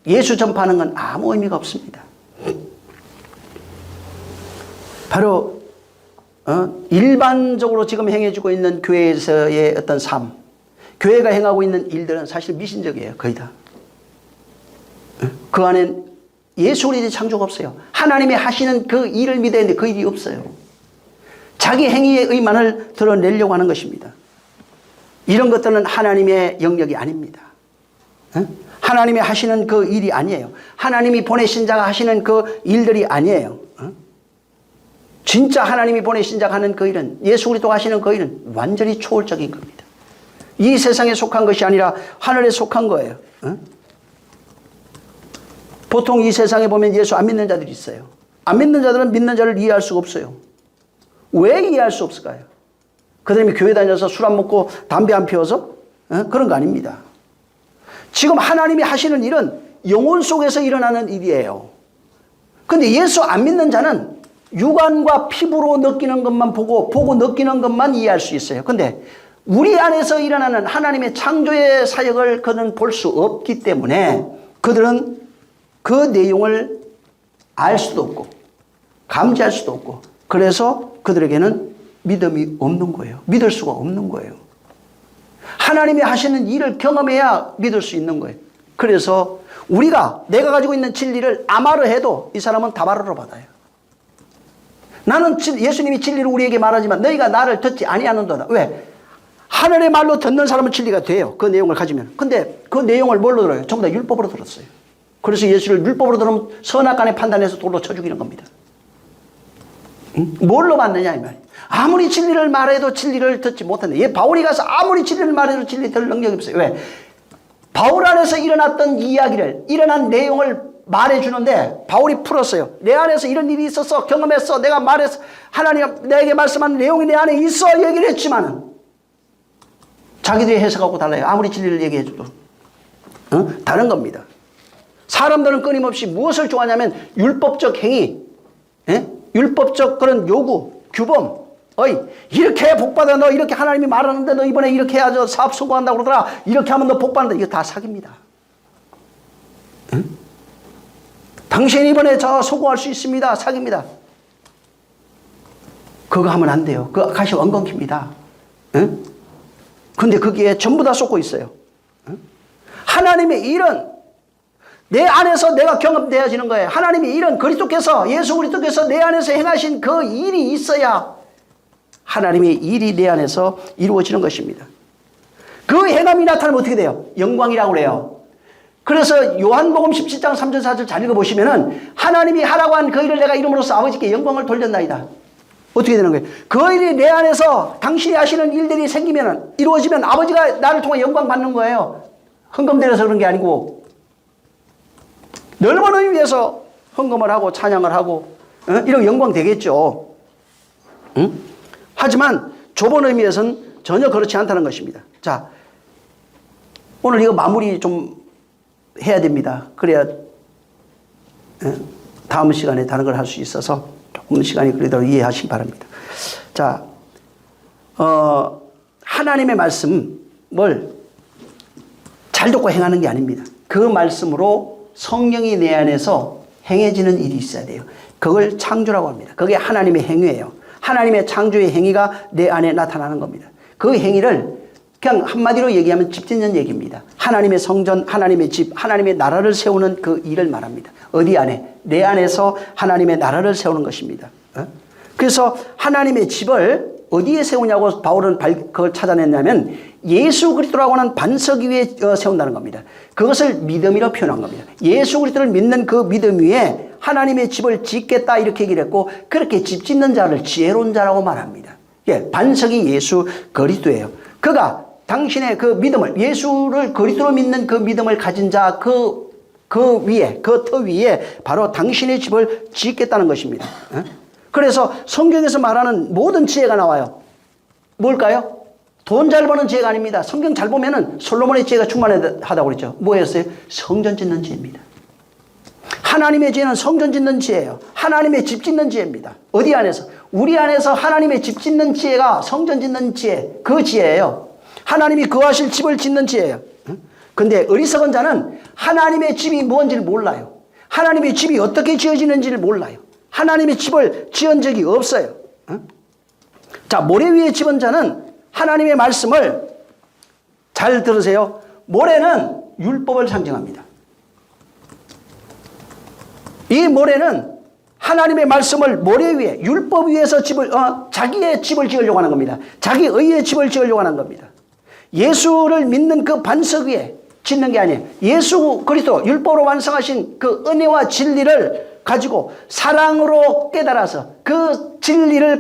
예수 전파하는 건 아무 의미가 없습니다. 바로 일반적으로 지금 행해지고 있는 교회에서의 어떤 삶, 교회가 행하고 있는 일들은 사실 미신적이에요. 거의 다. 그 안엔 예수 그리스도의 창조가 없어요. 하나님이 하시는 그 일을 믿어야 하는데 그 일이 없어요. 자기 행위의 의만을 드러내려고 하는 것입니다. 이런 것들은 하나님의 영역이 아닙니다. 하나님이 하시는 그 일이 아니에요. 하나님이 보내신 자가 하시는 그 일들이 아니에요. 진짜 하나님이 보내신 자가 하는 그 일은, 예수 그리스도가 하시는 그 일은 완전히 초월적인 겁니다. 이 세상에 속한 것이 아니라 하늘에 속한 거예요. 보통 이 세상에 보면 예수 안 믿는 자들이 있어요. 안 믿는 자들은 믿는 자를 이해할 수가 없어요. 왜 이해할 수 없을까요? 그 사람이 교회 다녀서 술 안 먹고 담배 안 피워서? 그런 거 아닙니다. 지금 하나님이 하시는 일은 영혼 속에서 일어나는 일이에요. 근데 예수 안 믿는 자는 육안과 피부로 느끼는 것만 보고 느끼는 것만 이해할 수 있어요. 근데 우리 안에서 일어나는 하나님의 창조의 사역을 그들은 볼 수 없기 때문에 그들은 그 내용을 알 수도 없고 감지할 수도 없고 그래서 그들에게는 믿음이 없는 거예요. 믿을 수가 없는 거예요. 하나님이 하시는 일을 경험해야 믿을 수 있는 거예요. 그래서 내가 가지고 있는 진리를 아마르 해도 이 사람은 다바르로 받아요. 나는 예수님이 진리를 우리에게 말하지만 너희가 나를 듣지 아니하는도다. 왜? 하늘의 말로 듣는 사람은 진리가 돼요. 그 내용을 가지면. 근데 그 내용을 뭘로 들어요? 전부 다 율법으로 들었어요. 그래서 예수를 율법으로 들으면 선악간에 판단해서 돌로 쳐 죽이는 겁니다. 응? 뭘로 받느냐 이 말이에요. 아무리 진리를 말해도 진리를 듣지 못한다. 바울이 가서 아무리 진리를 말해도 진리 들을 능력이 없어요. 왜? 바울 안에서 일어났던 이야기를 일어난 내용을 말해주는데 바울이 풀었어요. 내 안에서 이런 일이 있었어. 경험했어. 내가 말했어. 하나님 내게 말씀한 내용이 내 안에 있어 얘기를 했지만은 자기들이 해석하고 달라요. 아무리 진리를 얘기해줘도. 다른 겁니다. 사람들은 끊임없이 무엇을 좋아하냐면 율법적 행위, 율법적 그런 요구, 규범. 이렇게 복 받아. 너 이렇게 하나님이 말하는데 너 이번에 이렇게 해야죠. 사업 성공한다고 그러더라. 이렇게 하면 너 복 받는다. 이거 다 사기입니다. 당신이 이번에 저 성공할 수 있습니다. 사기입니다. 그거 하면 안 돼요. 그거 가시 엉겅퀴입니다. 근데 거기에 전부 다 쏟고 있어요. 하나님의 일은 내 안에서 내가 경험되어지는 거예요. 하나님의 일은 그리스도께서 예수 그리스도께서 내 안에서 행하신 그 일이 있어야 하나님의 일이 내 안에서 이루어지는 것입니다. 그 행함이 나타나면 어떻게 돼요? 영광이라고 그래요. 그래서 요한복음 17장 3절 4절 잘 읽어보시면은 하나님이 하라고 한 그 일을 내가 이름으로써 아버지께 영광을 돌렸나이다. 어떻게 되는 거예요? 그 일이 내 안에서 당신이 하시는 일들이 생기면 이루어지면 아버지가 나를 통해 영광 받는 거예요. 헌금되어서 그런 게 아니고 넓은 의미 위해서 헌금을 하고 찬양을 하고 이런 영광 되겠죠. 하지만 좁은 의미에서는 전혀 그렇지 않다는 것입니다. 자, 오늘 이거 마무리 좀 해야 됩니다. 그래야 다음 시간에 다른 걸 할 수 있어서 조금 시간이 그래도 이해하시기 바랍니다. 자, 하나님의 말씀을 잘 듣고 행하는 게 아닙니다. 그 말씀으로 성령이 내 안에서 행해지는 일이 있어야 돼요. 그걸 창조라고 합니다. 그게 하나님의 행위예요. 하나님의 창조의 행위가 내 안에 나타나는 겁니다. 그 행위를 그냥 한마디로 얘기하면 집 짓는 얘기입니다. 하나님의 성전, 하나님의 집, 하나님의 나라를 세우는 그 일을 말합니다. 어디 안에? 내 안에서 하나님의 나라를 세우는 것입니다. 그래서 하나님의 집을 어디에 세우냐고 바울은 그걸 찾아냈냐면 예수 그리스도라고 하는 반석 위에 세운다는 겁니다. 그것을 믿음이라고 표현한 겁니다. 예수 그리스도를 믿는 그 믿음 위에 하나님의 집을 짓겠다 이렇게 얘기를 했고 그렇게 집 짓는 자를 지혜로운 자라고 말합니다. 반석이 예수 그리스도예요. 그가 당신의 그 믿음을 예수를 그리스도로 믿는 그 믿음을 가진 자 그 위에 그 터 위에 바로 당신의 집을 짓겠다는 것입니다. 그래서 성경에서 말하는 모든 지혜가 나와요. 뭘까요? 돈 잘 버는 지혜가 아닙니다. 성경 잘 보면은 솔로몬의 지혜가 충만하다고 그랬죠. 뭐였어요? 성전 짓는 지혜입니다. 하나님의 지혜는 성전 짓는 지혜예요. 하나님의 집 짓는 지혜입니다. 어디 안에서? 우리 안에서 하나님의 집 짓는 지혜가 성전 짓는 지혜, 그 지혜예요. 하나님이 거하실 집을 짓는 지혜예요. 근데 어리석은 자는 하나님의 집이 뭔지를 몰라요. 하나님의 집이 어떻게 지어지는지를 몰라요. 하나님의 집을 지은 적이 없어요. 자, 모래 위에 집은 자는 하나님의 말씀을 잘 들으세요. 모래는 율법을 상징합니다. 이 모래는 하나님의 말씀을 모래 위에 율법 위에서 자기의 집을 지으려고 하는 겁니다. 자기 의의 집을 지으려고 하는 겁니다. 예수를 믿는 그 반석 위에 짓는 게 아니에요. 예수 그리스도 율법으로 완성하신 그 은혜와 진리를 가지고 사랑으로 깨달아서 그 진리를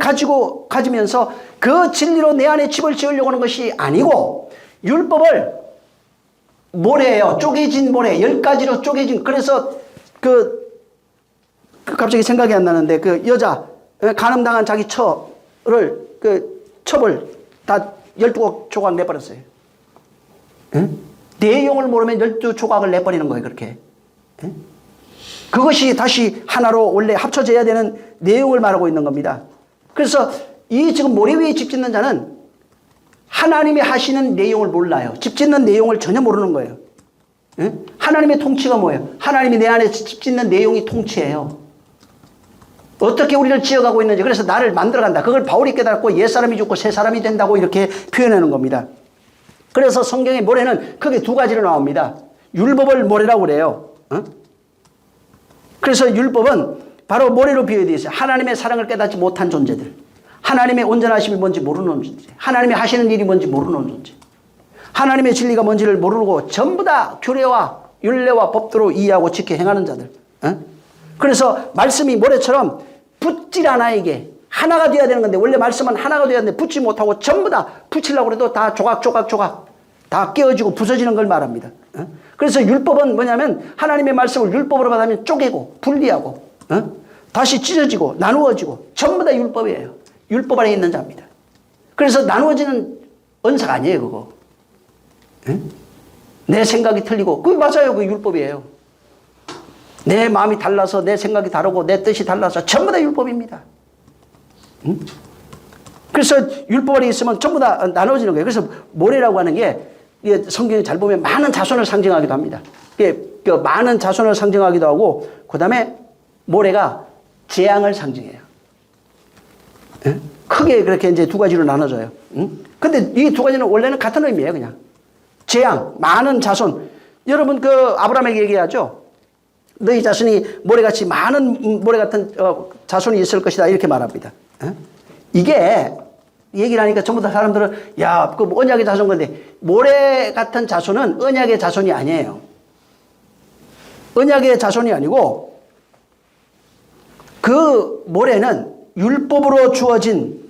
가지면서 그 진리로 내 안에 집을 지으려고 하는 것이 아니고 율법을 모래예요. 쪼개진 모래 10가지로 쪼개진. 그래서 갑자기 생각이 안 나는데 그 여자 간음당한 자기 첩을 다 12조각 내버렸어요. 응? 내용을 모르면 12조각을 내버리는 거예요. 그렇게. 응? 그것이 다시 하나로 원래 합쳐져야 되는 내용을 말하고 있는 겁니다. 그래서 이 지금 모래 위에 집 짓는 자는 하나님이 하시는 내용을 몰라요. 집 짓는 내용을 전혀 모르는 거예요. 응? 하나님의 통치가 뭐예요? 하나님이 내 안에 집 짓는 내용이 통치예요. 어떻게 우리를 지어가고 있는지. 그래서 나를 만들어간다. 그걸 바울이 깨닫고 옛사람이 죽고 새사람이 된다고 이렇게 표현하는 겁니다. 그래서 성경의 모래는 크게 두 가지로 나옵니다. 율법을 모래라고 그래요. 어? 그래서 율법은 바로 모래로 비유되어 있어요. 하나님의 사랑을 깨닫지 못한 존재들. 하나님의 온전하심이 뭔지 모르는 존재. 하나님이 하시는 일이 뭔지 모르는 존재. 하나님의 진리가 뭔지를 모르고 전부 다 규례와 율례와 법도로 이해하고 지켜 행하는 자들. 어? 그래서 말씀이 모래처럼 붙질 않아. 이게 하나가 돼야 되는 건데 원래 말씀은 하나가 돼야 되는데 붙지 못하고 전부 다 붙이려고 해도 다 조각 다 깨어지고 부서지는 걸 말합니다. 그래서 율법은 뭐냐면 하나님의 말씀을 율법으로 받으면 쪼개고 분리하고 다시 찢어지고 나누어지고 전부 다 율법이에요. 율법 안에 있는 자입니다. 그래서 나누어지는 언사가 아니에요. 그거. 내 생각이 틀리고 그게 맞아요. 그게 율법이에요. 내 마음이 달라서 내 생각이 다르고 내 뜻이 달라서 전부 다 율법입니다. 그래서 율법 안에 있으면 전부 다 나눠지는 거예요. 그래서 모래라고 하는 게 성경에 잘 보면 많은 자손을 상징하기도 합니다. 그 많은 자손을 상징하기도 하고 그 다음에 모래가 재앙을 상징해요. 크게 그렇게 이제 두 가지로 나눠져요. 근데 이 두 가지는 원래는 같은 의미예요. 그냥 재앙, 많은 자손. 여러분 그 아브라함에게 얘기하죠. 너희 자손이 모래같이 많은 모래 같은 자손이 있을 것이다 이렇게 말합니다. 이게 얘기를 하니까 전부 다 사람들은 야, 그 언약의 자손 건데 모래 같은 자손은 언약의 자손이 아니에요. 언약의 자손이 아니고 그 모래는 율법으로 주어진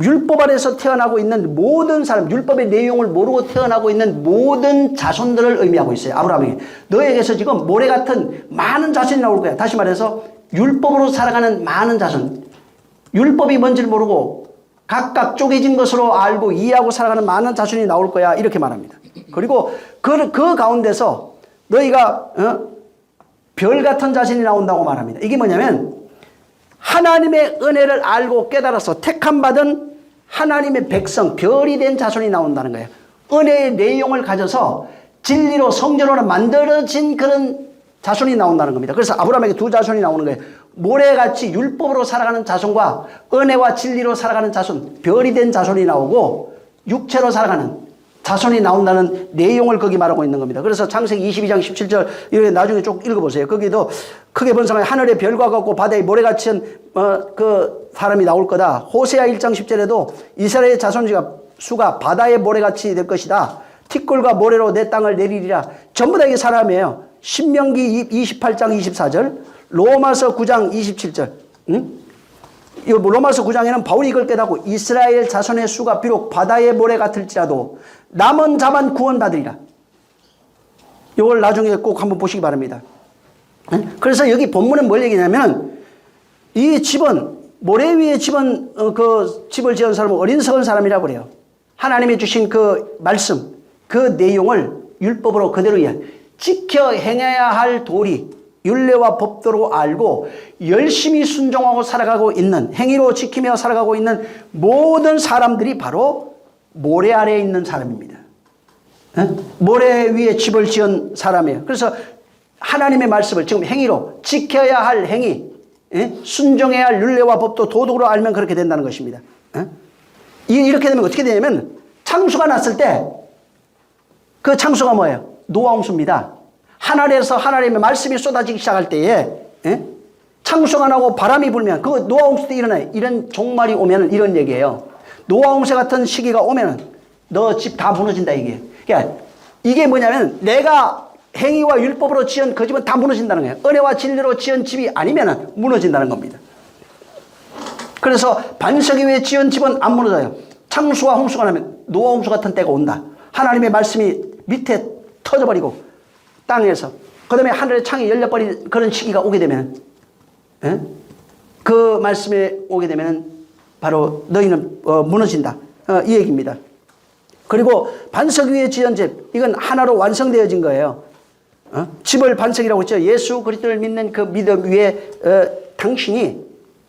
율법 안에서 태어나고 있는 모든 사람, 율법의 내용을 모르고 태어나고 있는 모든 자손들을 의미하고 있어요. 아브라함에게. 너에게서 지금 모래 같은 많은 자손이 나올 거야. 다시 말해서 율법으로 살아가는 많은 자손. 율법이 뭔지를 모르고 각각 쪼개진 것으로 알고 이해하고 살아가는 많은 자손이 나올 거야. 이렇게 말합니다. 그리고 그 가운데서 너희가 별 같은 자손이 나온다고 말합니다. 이게 뭐냐면 하나님의 은혜를 알고 깨달아서 택함받은 하나님의 백성, 별이 된 자손이 나온다는 거예요. 은혜의 내용을 가져서 진리로 성전으로 만들어진 그런 자손이 나온다는 겁니다. 그래서 아브라함에게 두 자손이 나오는 거예요. 모래같이 율법으로 살아가는 자손과 은혜와 진리로 살아가는 자손, 별이 된 자손이 나오고 육체로 살아가는 자손이 나온다는 내용을 거기 말하고 있는 겁니다. 그래서 창세기 22장 17절 이렇게 나중에 쭉 읽어보세요. 거기도 크게 번성하여 하늘의 별과 같고 바다의 모래같이 그 사람이 나올 거다. 호세아 1장 10절에도 이스라엘의 자손 수가 바다의 모래같이 될 것이다. 티끌과 모래로 내 땅을 내리리라. 전부 다 이게 사람이에요. 신명기 28장 24절, 로마서 9장 27절. 이 로마서 9장에는 바울이 이걸 깨닫고 이스라엘 자손의 수가 비록 바다의 모래 같을지라도 남은 자만 구원받으리라. 이걸 나중에 꼭 한번 보시기 바랍니다. 그래서 여기 본문은 뭘 얘기냐면 이 집은 모래 위에 집은 그 집을 지은 사람은 어린석은 사람이라고 그래요. 하나님이 주신 그 말씀 그 내용을 율법으로 그대로 지켜 행해야 할 도리 율례와 법도로 알고 열심히 순종하고 살아가고 있는 행위로 지키며 살아가고 있는 모든 사람들이 바로 모래 아래에 있는 사람입니다. 모래 위에 집을 지은 사람이에요. 그래서 하나님의 말씀을 지금 행위로 지켜야 할 행위 순종해야 할 율례와 법도 도덕으로 알면 그렇게 된다는 것입니다. 이렇게 되면 어떻게 되냐면 창수가 났을 때 그 창수가 뭐예요? 노아홍수입니다. 하늘에서 하나님의 말씀이 쏟아지기 시작할 때에 창수가 나고 바람이 불면 그 노아홍수 때 일어나요. 이런 종말이 오면 이런 얘기예요. 노아홍수 같은 시기가 오면 너 집 다 무너진다 이게. 그러니까 이게 뭐냐면 내가 행위와 율법으로 지은 그 집은 다 무너진다는 거예요. 은혜와 진리로 지은 집이 아니면 무너진다는 겁니다. 그래서 반석 위에 지은 집은 안 무너져요. 창수와 홍수가 나면 노아홍수 같은 때가 온다. 하나님의 말씀이 밑에 터져버리고 땅에서 그 다음에 하늘의 창이 열려버린 그런 시기가 오게 되면 그 말씀에 오게 되면 바로 너희는 무너진다 이 얘기입니다. 그리고 반석 위에 지은 집 이건 하나로 완성되어진 거예요. 집을 반석이라고 했죠. 예수 그리스도를 믿는 그 믿음 위에 당신이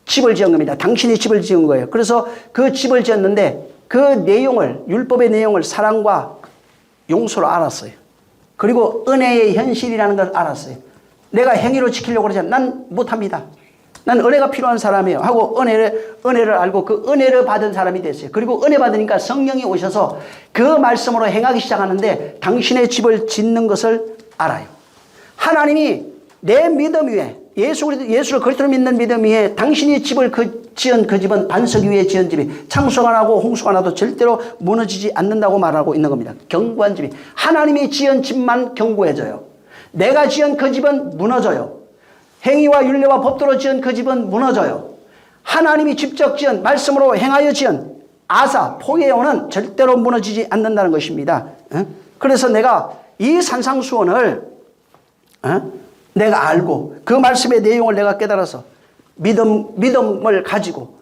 집을 지은 겁니다. 당신이 집을 지은 거예요. 그래서 그 집을 지었는데 그 내용을, 율법의 내용을 사랑과 용서로 알았어요. 그리고 은혜의 현실이라는 걸 알았어요. 내가 행위로 지키려고 그러지 난 못합니다. 난 은혜가 필요한 사람이에요 하고 은혜를 알고 그 은혜를 받은 사람이 됐어요. 그리고 은혜 받으니까 성령이 오셔서 그 말씀으로 행하기 시작하는데 당신의 집을 짓는 것을 알아요. 하나님이 내 믿음 위에 예수를 그리스도를 믿는 믿음 위에 당신이 집을 지은 그 집은 반석 위에 지은 집이 창수가 나고 홍수가 나도 절대로 무너지지 않는다고 말하고 있는 겁니다. 견고한 집이. 하나님이 지은 집만 견고해져요. 내가 지은 그 집은 무너져요. 행위와 율례와 법도로 지은 그 집은 무너져요. 하나님이 직접 지은 말씀으로 행하여 지은 아사 포예오는 절대로 무너지지 않는다는 것입니다. 그래서 내가 이 산상수원을 내가 알고 그 말씀의 내용을 내가 깨달아서 믿음을 가지고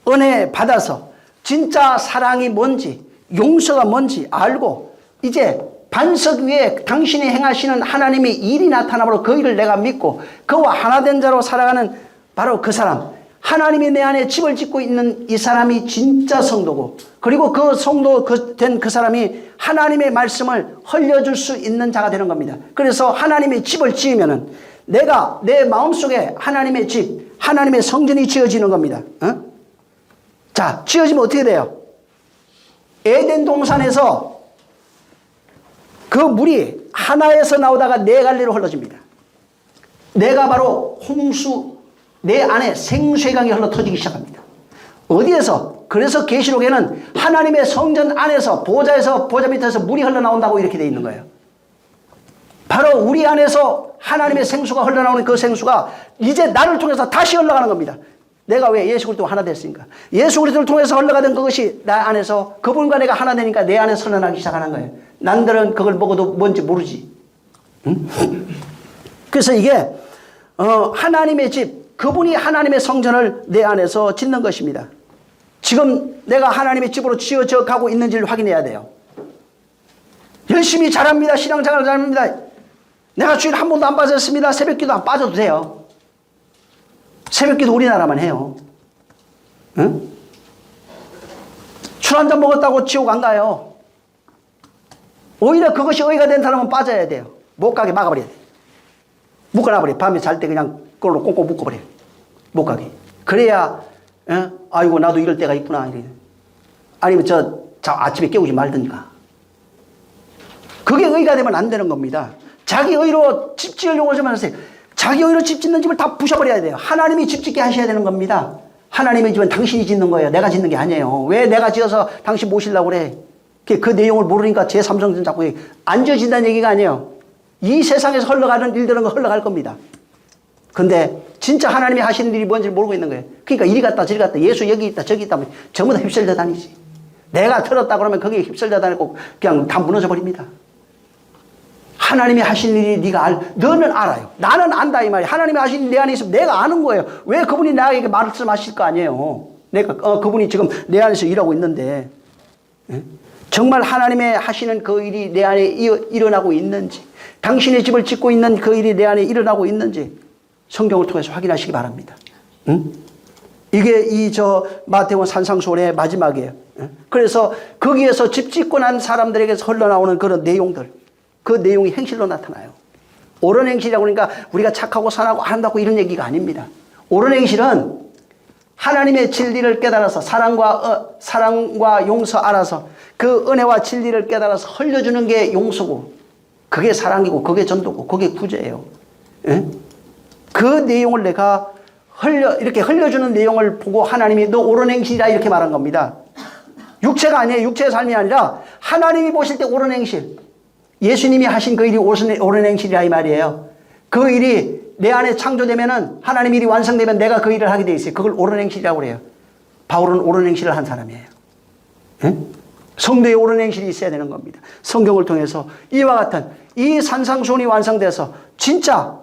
은혜 받아서 진짜 사랑이 뭔지 용서가 뭔지 알고 이제 반석 위에 당신이 행하시는 하나님의 일이 나타나므로 그 일을 내가 믿고 그와 하나된 자로 살아가는 바로 그 사람, 하나님이 내 안에 집을 짓고 있는 이 사람이 진짜 성도고 그리고 그 성도 된 그 사람이 하나님의 말씀을 흘려줄 수 있는 자가 되는 겁니다. 그래서 하나님의 집을 지으면은 내가 내 마음속에 하나님의 집, 하나님의 성전이 지어지는 겁니다. 자, 지어지면 어떻게 돼요? 에덴 동산에서 그 물이 하나에서 나오다가 네 갈래로 흘러집니다. 내가 바로 홍수, 내 안에 생수의 강이 흘러 터지기 시작합니다. 어디에서? 그래서 계시록에는 하나님의 성전 안에서 보좌 밑에서 물이 흘러나온다고 이렇게 되어 있는 거예요. 바로 우리 안에서 하나님의 생수가 흘러나오는 그 생수가 이제 나를 통해서 다시 흘러가는 겁니다. 내가 왜 예수 그리스도 하나 됐으니까. 예수 그리스도를 통해서 흘러가던 그것이 나 안에서 그분과 내가 하나 되니까 내 안에서 흘러나기 시작하는 거예요. 남들은 그걸 먹어도 뭔지 모르지. 응? 그래서 이게 하나님의 집, 그분이 하나님의 성전을 내 안에서 짓는 것입니다. 지금 내가 하나님의 집으로 지어져 가고 있는지를 확인해야 돼요. 열심히 잘합니다. 신앙생활 잘합니다. 내가 주일 한 번도 안 빠졌습니다. 새벽기도 안 빠져도 돼요. 새벽기도 우리나라만 해요. 응? 술 한잔 먹었다고 지옥 안 가요. 오히려 그것이 의가 된 사람은 빠져야 돼요. 못 가게 막아버려야 돼요. 묶어놔버려요. 밤에 잘 때 그냥 그걸로 꽁꽁 묶어버려요. 못 가게. 그래야 아이고 나도 이럴 때가 있구나. 이래. 아니면 저 아침에 깨우지 말든가. 그게 의가 되면 안 되는 겁니다. 자기 의로 집 지으려고 하지 마세요. 자기 의로 집 짓는 집을 다 부셔버려야 돼요. 하나님이 집 짓게 하셔야 되는 겁니다. 하나님의 집은 당신이 짓는 거예요. 내가 짓는 게 아니에요. 왜 내가 지어서 당신 모시려고 그래. 그 내용을 모르니까 제3성전 자꾸 안 지어진다는 얘기가 아니에요. 이 세상에서 흘러가는 일들은 흘러갈 겁니다. 근데 진짜 하나님이 하시는 일이 뭔지 모르고 있는 거예요. 그러니까 이리 갔다 저리 갔다 예수 여기 있다 저기 있다 전부 다 휩쓸려 다니지. 내가 들었다 그러면 거기에 휩쓸려 다니고 그냥 다 무너져 버립니다. 하나님이 하신 일이 너는 알아요. 나는 안다 이 말이에요. 하나님이 하신 일이 내 안에 있으면 내가 아는 거예요. 왜 그분이 나에게 말씀하실 거 아니에요. 내가 그분이 지금 내 안에서 일하고 있는데 정말 하나님의 하시는 그 일이 내 안에 일어나고 있는지 당신의 집을 짓고 있는 그 일이 내 안에 일어나고 있는지 성경을 통해서 확인하시기 바랍니다. 응? 이게 마태복음 산상수훈의 마지막이에요. 그래서 거기에서 집 짓고 난 사람들에게서 흘러나오는 그런 내용들, 그 내용이 행실로 나타나요. 옳은 행실이라고 그러니까 우리가 착하고 선하고 아름답고 이런 얘기가 아닙니다. 옳은 행실은 하나님의 진리를 깨달아서 사랑과 용서 알아서 그 은혜와 진리를 깨달아서 흘려주는 게 용서고 그게 사랑이고 그게 전도고 그게 구제예요. 예? 그 내용을 내가 이렇게 흘려주는 내용을 보고 하나님이 너 옳은 행실이라 이렇게 말한 겁니다. 육체가 아니에요. 육체의 삶이 아니라 하나님이 보실 때 옳은 행실. 예수님이 하신 그 일이 옳은 행실이라 이 말이에요. 그 일이 내 안에 창조되면은 하나님 일이 완성되면 내가 그 일을 하게 돼 있어요. 그걸 옳은 행실이라고 그래요. 바울은 옳은 행실을 한 사람이에요. 예? 성도의 옳은 행실이 있어야 되는 겁니다. 성경을 통해서 이와 같은 이 산상수훈이 완성돼서 진짜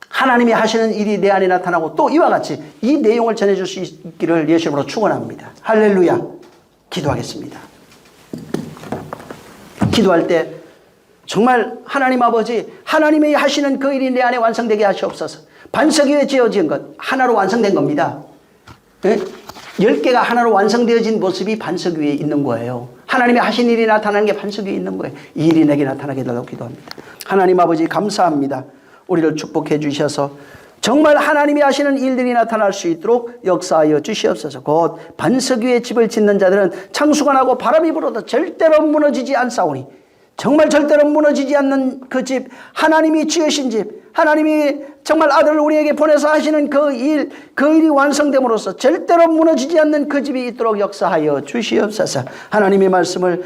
하나님이 하시는 일이 내 안에 나타나고 또 이와 같이 이 내용을 전해줄 수 있기를 예수님으로 축원합니다. 할렐루야. 기도하겠습니다. 기도할 때 정말 하나님 아버지, 하나님이 하시는 그 일이 내 안에 완성되게 하시옵소서. 반석 위에 지어진 것 하나로 완성된 겁니다. 10개가 하나로 완성되어진 모습이 반석 위에 있는 거예요. 하나님이 하신 일이 나타나는 게 반석 위에 있는 거예요. 이 일이 내게 나타나게 해달라고 기도합니다. 하나님 아버지 감사합니다. 우리를 축복해 주셔서 정말 하나님이 하시는 일들이 나타날 수 있도록 역사하여 주시옵소서. 곧 반석 위에 집을 짓는 자들은 창수가 나고 바람이 불어도 절대로 무너지지 않사오니 정말 절대로 무너지지 않는 그 집, 하나님이 지으신 집, 하나님이 정말 아들을 우리에게 보내서 하시는 그 일이 완성됨으로써 절대로 무너지지 않는 그 집이 있도록 역사하여 주시옵소서. 하나님의 말씀을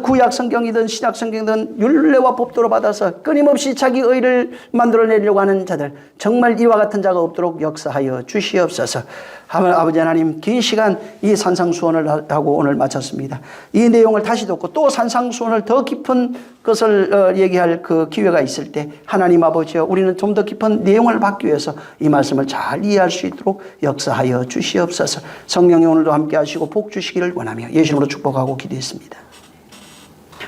구약 성경이든 신약 성경이든 율례와 법도로 받아서 끊임없이 자기 의를 만들어내려고 하는 자들, 정말 이와 같은 자가 없도록 역사하여 주시옵소서. 아버지 하나님, 긴 시간 이 산상수원을 하고 오늘 마쳤습니다. 이 내용을 다시 듣고 또 산상수원을 더 깊은 것을 얘기할 그 기회가 있을 때 하나님 아버지여, 우리는 좀 더 깊은 내용을 받기 위해서 이 말씀을 잘 이해할 수 있도록 역사하여 주시옵소서. 성령이 오늘도 함께 하시고 복 주시기를 원하며 예수님으로 축복하고 기도했습니다.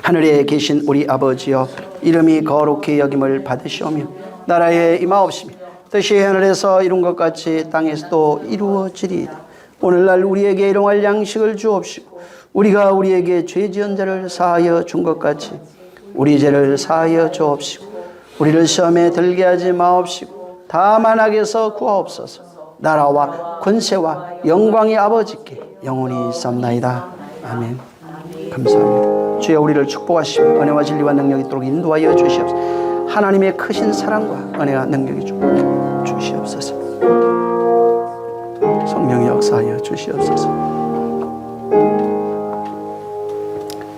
하늘에 계신 우리 아버지여, 이름이 거룩히 여김을 받으시오며 나라에 임하옵시며 뜻이 하늘에서 이룬 것 같이 땅에서도 이루어지리이다. 오늘날 우리에게 일용할 양식을 주옵시고 우리가 우리에게 죄 지은 자를 사하여 준 것 같이 우리 죄를 사하여 주옵시고 우리를 시험에 들게 하지 마옵시고 다만 악에서 구하옵소서. 나라와 권세와 영광이 아버지께 영원히 있사옵나이다. 아멘. 감사합니다. 주여, 우리를 축복하시고 은혜와 진리와 능력이 있도록 인도하여 주시옵소서. 하나님의 크신 사랑과 은혜와 능력이 주시옵소서. 성령의 역사하여 주시옵소서.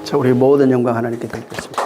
자, 우리 모든 영광 하나님께 드리겠습니다.